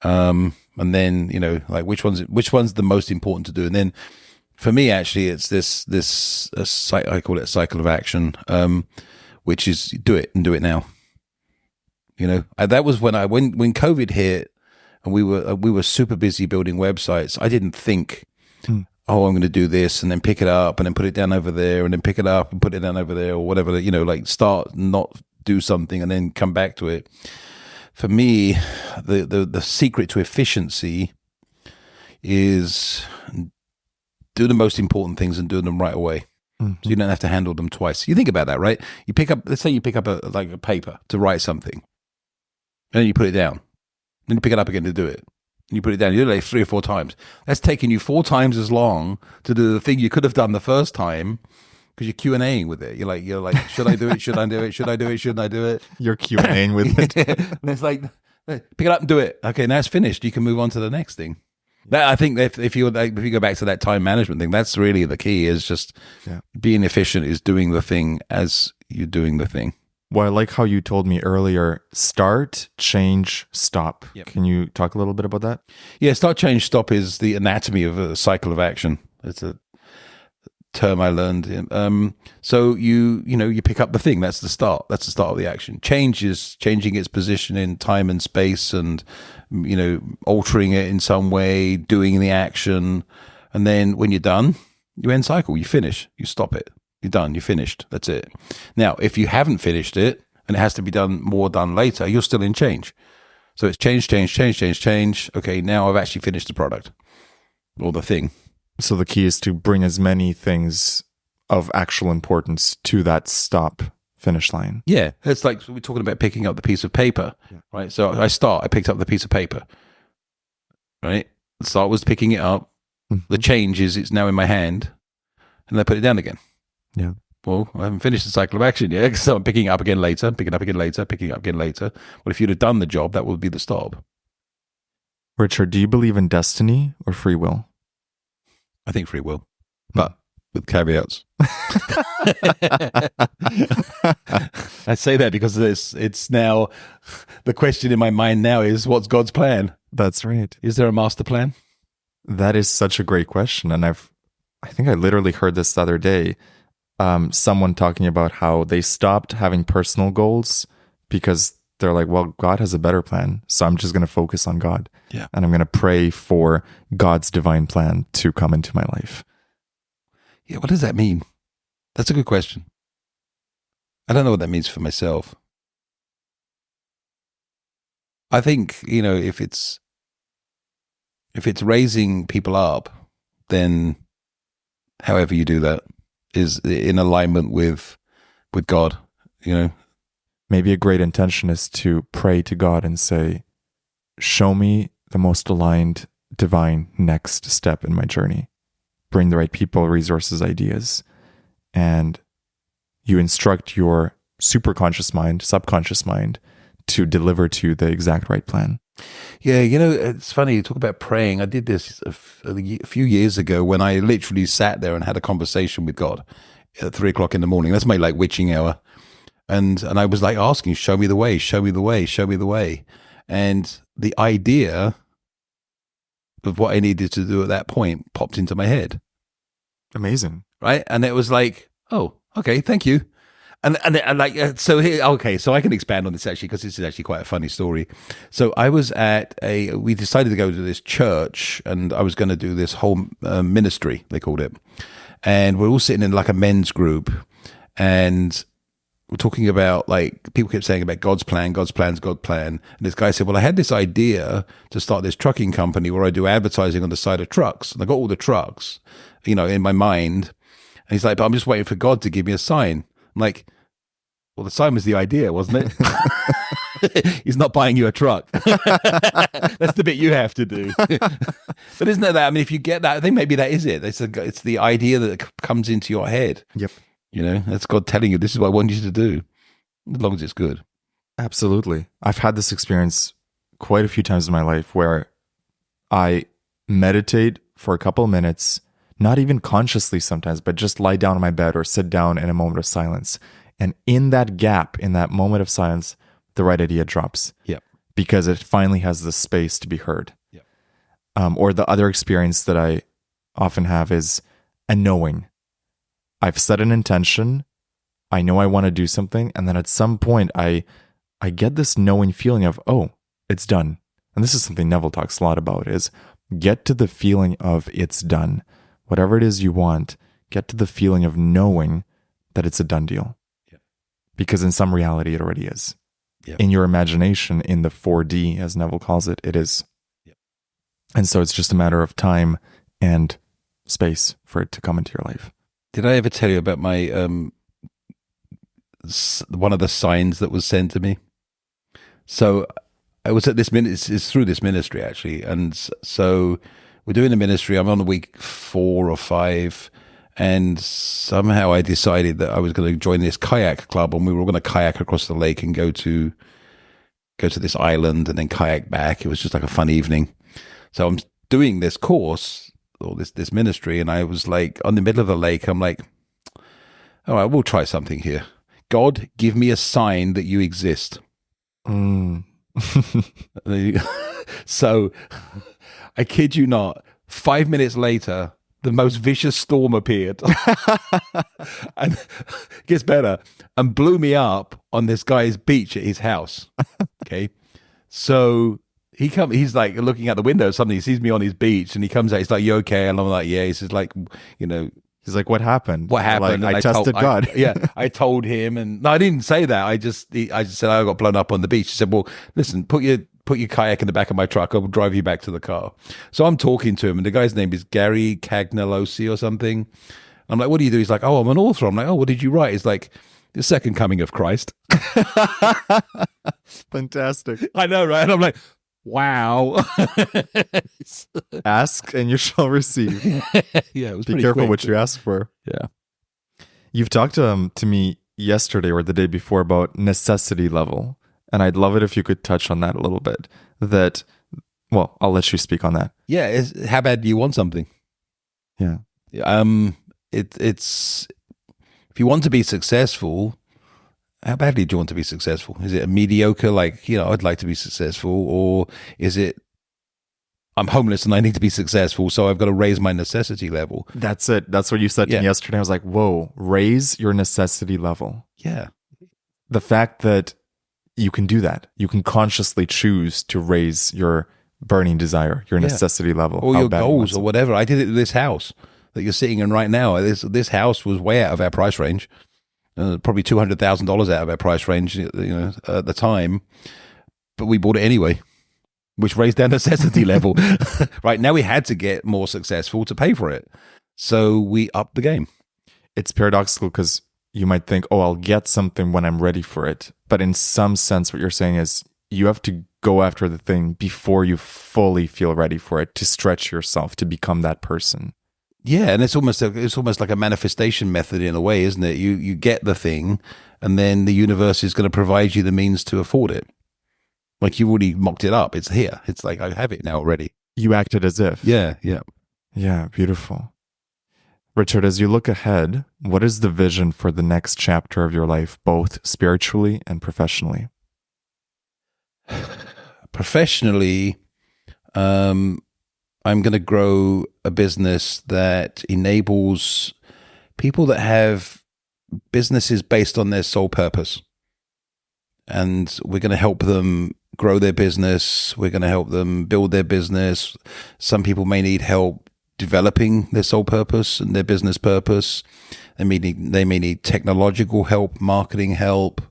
And then, like which one's the most important to do. And then for me, actually, it's I call it a cycle of action, which is do it and do it now. That was when COVID hit and we were super busy building websites. I didn't think, oh, I'm going to do this and then pick it up and then put it down over there and then pick it up and put it down over there or whatever, like start, not do something and then come back to it. For me, the secret to efficiency is do the most important things and do them right away. Mm-hmm. So you don't have to handle them twice. You think about that, right? Let's say you pick up a paper to write something and then you put it down. Then you pick it up again to do it. You put it down, you do it like 3 or 4 times. That's taking you 4 times as long to do the thing you could have done the first time because you're Q&Aing with it. You're like, should I do it? Should I do it? Should I do it? Shouldn't I do it? You're Q&Aing with it. And it's like, pick it up and do it. Okay, now it's finished. You can move on to the next thing. I think if you go back to that time management thing, that's really the key is just being efficient is doing the thing as you're doing the thing. Well, I like how you told me earlier, start, change, stop. Yep. Can you talk a little bit about that? Yeah, start, change, stop is the anatomy of a cycle of action. It's a term I learned. So you pick up the thing. That's the start. That's the start of the action. Change is changing its position in time and space and, altering it in some way, doing the action. And then when you're done, you end cycle, you finish, you stop it. You're done, you're finished. That's it. Now, if you haven't finished it and it has to be done later, you're still in change. So it's change. Okay, now I've actually finished the product or the thing. So the key is to bring as many things of actual importance to that stop finish line. Yeah, it's like we're talking about picking up the piece of paper, right? So I picked up the piece of paper, right? The start was picking it up. The change is it's now in my hand, and I put it down again. Yeah. Well, I haven't finished the cycle of action yet, so I'm picking it up again later, picking it up again later, picking it up again later. Well, if you'd have done the job, that would be the stop. Richard, do you believe in destiny or free will? I think free will, but with caveats. I say that because it's now, the question in my mind now is, what's God's plan? That's right. Is there a master plan? That is such a great question. And I think I literally heard this the other day. Someone talking about how they stopped having personal goals because they're like, well, God has a better plan. So I'm just going to focus on God. Yeah. And I'm going to pray for God's divine plan to come into my life. Yeah. What does that mean? That's a good question. I don't know what that means for myself. I think, if it's raising people up, then however you do that is in alignment with God, Maybe a great intention is to pray to God and say, show me the most aligned divine next step in my journey. Bring the right people, resources, ideas, and you instruct your superconscious mind, subconscious mind to deliver to the exact right plan. Yeah, it's funny, you talk about praying. I did this a few years ago when I literally sat there and had a conversation with God at 3:00 in the morning. That's my witching hour. And I was asking, show me the way, show me the way, show me the way. And the idea of what I needed to do at that point popped into my head. Amazing. Right? And it was like, oh, okay, thank you. And so here, okay, so I can expand on this actually, because this is actually quite a funny story. So I was we decided to go to this church, and I was going to do this whole ministry, they called it. And we're all sitting in a men's group, and we're talking about people kept saying about God's plan, God's plans, God's plan. And this guy said, well, I had this idea to start this trucking company where I do advertising on the side of trucks. And I got all the trucks, in my mind. And he's like, but I'm just waiting for God to give me a sign. I'm like, well, the sign was the idea, wasn't it? He's not buying you a truck. That's the bit you have to do. But isn't it that? I mean, if you get that, I think maybe that is it. It's the idea that comes into your head. Yep. That's God telling you, this is what I want you to do, as long as it's good. Absolutely. I've had this experience quite a few times in my life where I meditate for a couple of minutes, not even consciously sometimes, but just lie down on my bed or sit down in a moment of silence. And in that gap, in that moment of silence, the right idea drops. Yep. Because it finally has the space to be heard. Yep. Or the other experience that I often have is a knowing. I've set an intention. I know I want to do something. And then at some point, I get this knowing feeling of, oh, it's done. And this is something Neville talks a lot about, is get to the feeling of it's done. Whatever it is you want, get to the feeling of knowing that it's a done deal. Yeah. Because in some reality, it already is. Yeah. In your imagination, in the 4D, as Neville calls it, it is. Yeah. And so it's just a matter of time and space for it to come into your life. Did I ever tell you about my one of the signs that was sent to me? So I was at this it's through this ministry actually, and so we're doing the ministry. I'm on week 4 or 5, and somehow I decided that I was going to join this kayak club, and we were going to kayak across the lake and go to this island and then kayak back. It was just like a fun evening. So I'm doing this course or this ministry, and I was on the middle of the lake. I'm like, all right, we'll try something here. God, give me a sign that you exist. So I kid you not, 5 minutes later, the most vicious storm appeared. And it gets better, and blew me up on this guy's beach at his house. Okay. So he's like looking out the window. Suddenly he sees me on his beach, and he comes out. He's like, "You okay?" And I'm like, "Yeah." He says, like, you know, He's like, what happened? what happened? Like, And I tested God. I told him, and no, I didn't say that. I just said I got blown up on the beach. He said, "Well, listen, put your kayak in the back of my truck. I'll drive you back to the car." So I'm talking to him, and the guy's name is Gary Cagnalosi or something. I'm like, "What do you do?" He's like, "Oh, I'm an author." I'm like, "Oh, what did you write?" He's like, "The Second Coming of Christ." Fantastic. I know, right? And I'm like, wow. Ask and you shall receive. Yeah, it was Be pretty careful quick. what you ask for. Yeah. You've talked to me yesterday or the day before about necessity level, and I'd love it if you could touch on that a little bit. Well, I'll let you speak on that. Yeah, how bad do you want something? Yeah. It's if you want to be successful, how badly do you want to be successful? Is it a mediocre, like, I'd like to be successful, or is it I'm homeless and I need to be successful, so I've got to raise my necessity level? That's it. That's what you said to me yesterday. I was like, whoa, raise your necessity level. Yeah. The fact that you can do that, you can consciously choose to raise your burning desire, your necessity level, or your goals or whatever. I did it with this house that you're sitting in right now. This house was way out of our price range, probably $200,000 out of our price range, at the time, but we bought it anyway, which raised our necessity level. Right now, we had to get more successful to pay for it, so we upped the game. It's paradoxical because you might think, oh, I'll get something when I'm ready for it, but in some sense, what you're saying is you have to go after the thing before you fully feel ready for it, to stretch yourself to become that person. Yeah, and it's almost like a manifestation method in a way, isn't it? You get the thing, and then the universe is going to provide you the means to afford it. Like, you've already mocked it up. It's here. It's like, I have it now already. You acted as if. Yeah. Yeah, beautiful. Richard, as you look ahead, what is the vision for the next chapter of your life, both spiritually and professionally? Professionally, I'm going to grow a business that enables people that have businesses based on their sole purpose. And we're going to help them grow their business. We're going to help them build their business. Some people may need help developing their sole purpose and their business purpose. They may need technological help, marketing help,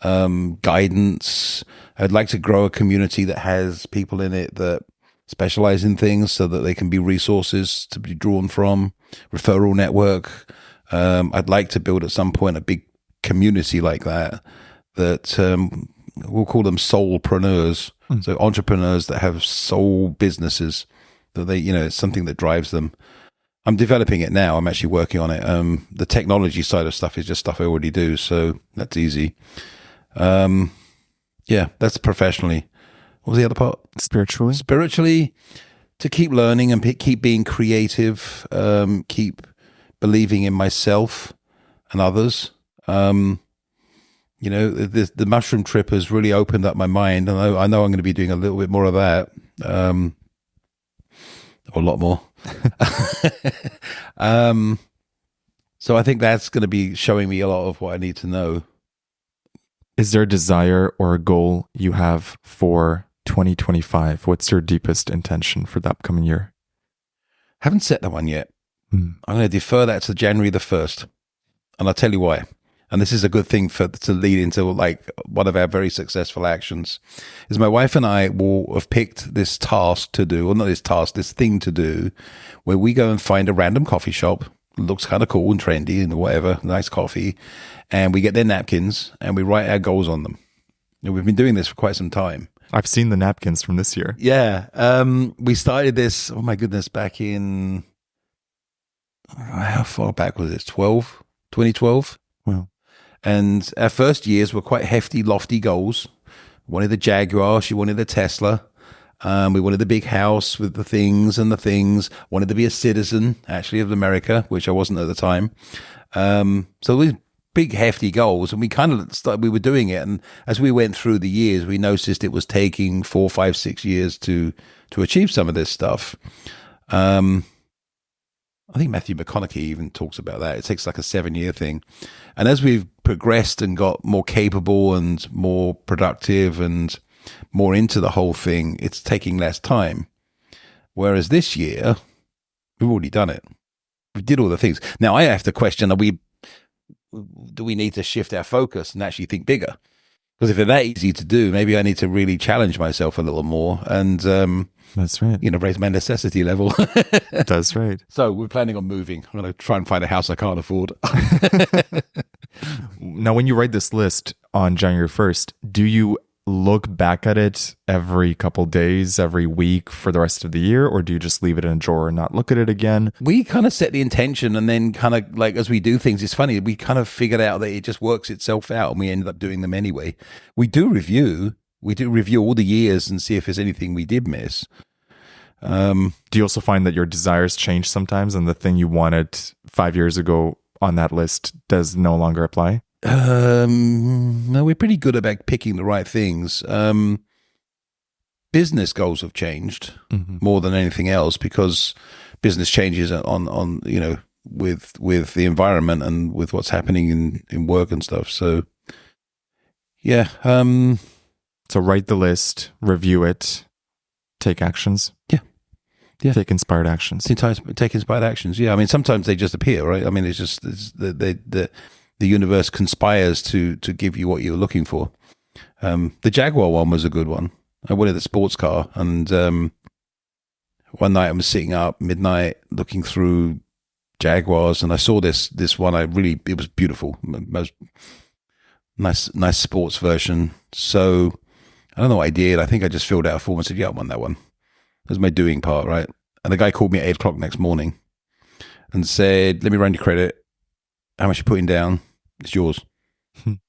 guidance. I'd like to grow a community that has people in it that specialize in things so that they can be resources to be drawn from, referral network. I'd like to build at some point a big community like that we'll call them soulpreneurs. So entrepreneurs that have soul businesses that it's something that drives them. I'm developing it now. I'm actually working on it. The technology side of stuff is just stuff I already do, so that's easy. Yeah, that's professionally. What was the other part? Spiritually, to keep learning and keep being creative, keep believing in myself and others. The mushroom trip has really opened up my mind, and I know I'm going to be doing a little bit more of that, or a lot more. So I think that's going to be showing me a lot of what I need to know. Is there a desire or a goal you have for 2025? What's your deepest intention for the upcoming year? Haven't set that one yet. I'm going to defer that to January the 1st. And I'll tell you why. And this is a good thing to lead into like one of our very successful actions, is my wife and I will have picked this task to do, or not this task, this thing to do, where we go and find a random coffee shop. It looks kind of cool and trendy and whatever, nice coffee. And we get their napkins and we write our goals on them. And we've been doing this for quite some time. I've seen the napkins from this year. Yeah. We started this, oh my goodness, back in, how far back was it? 2012? Wow. And our first years were quite hefty, lofty goals. We wanted the Jaguar. She wanted the Tesla. We wanted the big house with the things. Wanted to be a citizen, actually, of America, which I wasn't at the time. So these big, hefty goals. And we kind of started, we were doing it. And as we went through the years, we noticed it was taking 4, 5, 6 years to achieve some of this stuff. I think Matthew McConaughey even talks about that. It takes like a 7-year thing. And as we've progressed and got more capable and more productive and more into the whole thing, it's taking less time. Whereas this year, we've already done it. We did all the things. Now I have to question: do we need to shift our focus and actually think bigger? Because if they're that easy to do, maybe I need to really challenge myself a little more and, that's right. Raise my necessity level. That's right. So we're planning on moving. I'm going to try and find a house I can't afford. Now, when you write this list on January 1st, do you look back at it every couple days, every week for the rest of the year, or do you just leave it in a drawer and not look at it again? We kind of set the intention, and then kind of like as we do things, it's funny, we kind of figured out that it just works itself out, and we ended up doing them anyway. We do review all the years and see if there's anything we did miss. Do you also find that your desires change sometimes, and the thing you wanted 5 years ago on that list does no longer apply? No, we're pretty good about picking the right things. Business goals have changed more than anything else, because business changes on with the environment and with what's happening in work and stuff. So yeah. So write the list, review it, take actions. Yeah. Take inspired actions. Take inspired actions. Yeah. I mean, sometimes they just appear, right? I mean, it's the universe conspires to give you what you're looking for. The Jaguar one was a good one. I wanted the sports car, and one night I was sitting up midnight looking through Jaguars, and I saw this one. It was beautiful, most nice sports version. So I don't know what I did. I think I just filled out a form and said, "Yeah, I want that one." That was my doing part, right? And the guy called me at 8:00 next morning and said, "Let me run your credit. How much you putting down? It's yours." And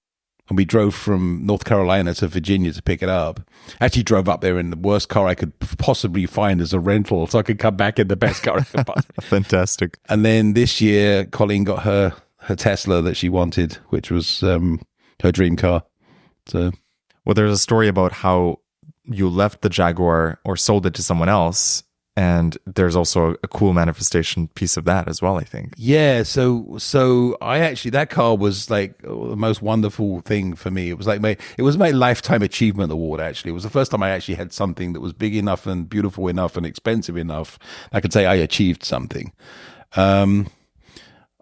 we drove from North Carolina to Virginia to pick it up. Actually drove up there in the worst car I could possibly find as a rental, so I could come back in the best car I could possibly. Fantastic. And then this year, Colleen got her Tesla that she wanted, which was her dream car. So, well, there's a story about how you left the Jaguar or sold it to someone else, and there's also a cool manifestation piece of that as well, I think. Yeah, so I actually, that car was like the most wonderful thing for me. It was like my lifetime achievement award. Actually, it was the first time I actually had something that was big enough and beautiful enough and expensive enough I could say I achieved something. I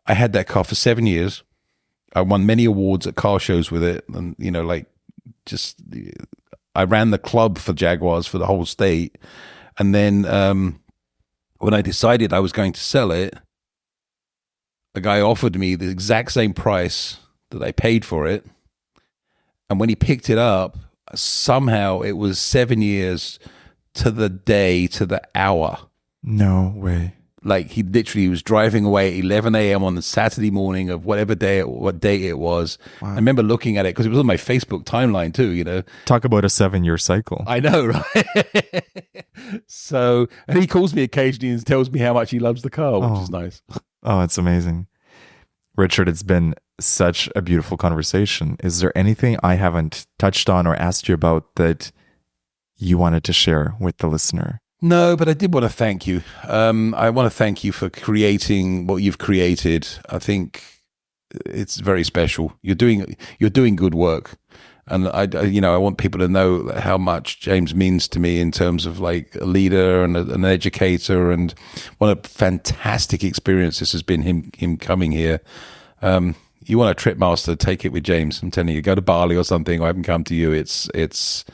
had that car for 7 years. I won many awards at car shows with it, and I ran the club for Jaguars for the whole state. And then when I decided I was going to sell it, a guy offered me the exact same price that I paid for it. And when he picked it up, somehow it was 7 years to the day, to the hour. No way. Like he literally was driving away at 11 a.m. on the Saturday morning of what day it was. Wow. I remember looking at it because it was on my Facebook timeline too, Talk about a 7-year cycle. I know, right? So, and he calls me occasionally and tells me how much he loves the car, which is nice. Oh, it's amazing. Richard, it's been such a beautiful conversation. Is there anything I haven't touched on or asked you about that you wanted to share with the listener? No, but I did want to thank you. I want to thank you for creating what you've created. I think it's very special. You're doing good work, and I want people to know how much James means to me in terms of like a leader and an educator, and what a fantastic experience this has been. Him coming here. You want a trip master? Take it with James. I'm telling you, go to Bali or something. Or have him come to you. It's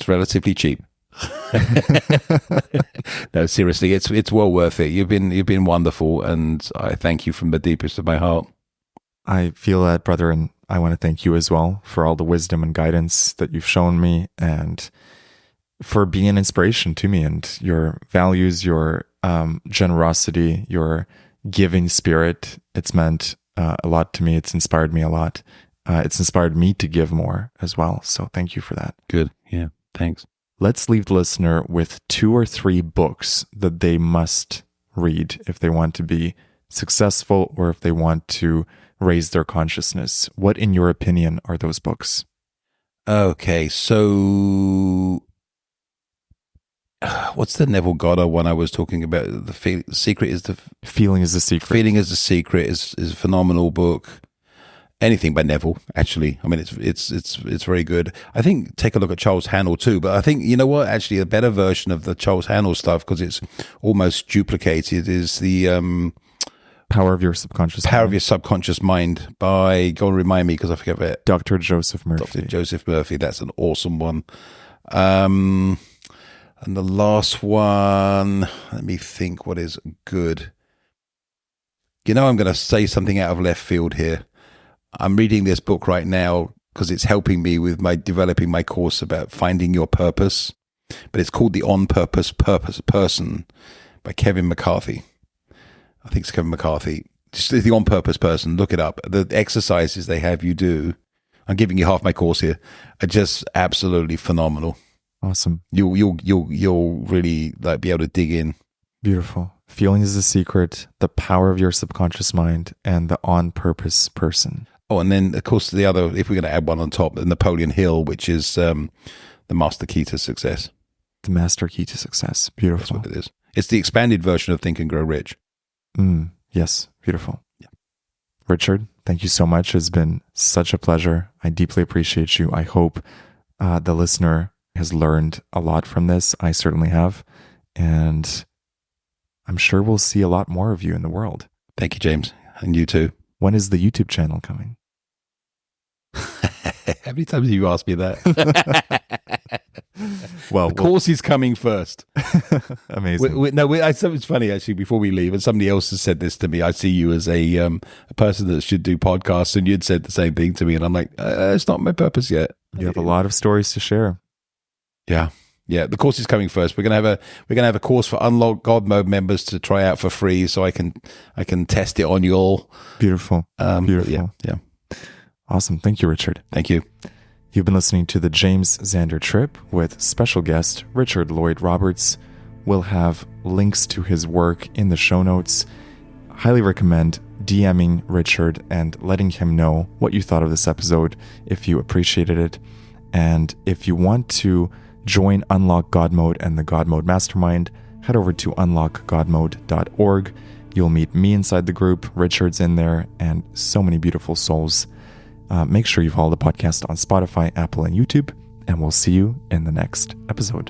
relatively cheap. No, seriously, it's well worth it. You've been wonderful, and I thank you from the deepest of my heart. I feel that, brother, and I want to thank you as well for all the wisdom and guidance that you've shown me, and for being an inspiration to me, and your values, your generosity, your giving spirit. It's meant a lot to me. It's inspired me a lot. It's inspired me to give more as well. So thank you for that. Good. Yeah. Thanks. Let's leave the listener with 2 or 3 books that they must read if they want to be successful or if they want to raise their consciousness. What, in your opinion, are those books? Okay, so what's the Neville Goddard one I was talking about? The secret is the feeling is the secret. Feeling is the secret is a phenomenal book. Anything by Neville, actually. I mean, it's very good. I think take a look at Charles Hannell too. But I think, you know what? Actually, a better version of the Charles Hannell stuff, because it's almost duplicated, is the Power of Your Subconscious Power Mind. of Your Subconscious Mind by, go and remind me because I forget it. Dr. Joseph Murphy. Dr. Joseph Murphy. That's an awesome one. And the last one, let me think what is good. You know, I'm going to say something out of left field here. I'm reading this book right now because it's helping me with developing my course about finding your purpose. But it's called The On Purpose Person by Kevin McCarthy. I think it's Kevin McCarthy. Just The On Purpose Person. Look it up. The exercises they have you do, I'm giving you half my course here, are just absolutely phenomenal. Awesome. You'll really like be able to dig in. Beautiful. Feeling is the secret, the power of your subconscious mind, and the on purpose person. Oh, and then of course the other, if we're going to add one on top, Napoleon Hill, which is the master key to success. The master key to success. Beautiful. That's what it is. It's the expanded version of Think and Grow Rich. Yes. Beautiful. Yeah. Richard, thank you so much. It's been such a pleasure. I deeply appreciate you. I hope the listener has learned a lot from this. I certainly have. And I'm sure we'll see a lot more of you in the world. Thank you, James. And you too. When is the YouTube channel coming? How many times have you asked me that? Well, the course is coming first. Amazing. It's funny actually. Before we leave, and somebody else has said this to me. I see you as a person that should do podcasts, and you'd said the same thing to me, and I'm like, it's not my purpose yet. You have a lot of stories to share. Yeah. The course is coming first. We're gonna have a course for Unlock God Mode members to try out for free, so I can test it on you all. Beautiful. Beautiful. Yeah. Awesome. Thank you, Richard. Thank you. You've been listening to the James Xander Trip with special guest Richard Lloyd-Roberts. We'll have links to his work in the show notes. Highly recommend DMing Richard and letting him know what you thought of this episode if you appreciated it. And if you want to join Unlock God Mode and the God Mode Mastermind, head over to unlockgodmode.org. You'll meet me inside the group, Richard's in there, and so many beautiful souls. Make sure you follow the podcast on Spotify, Apple, and YouTube, and we'll see you in the next episode.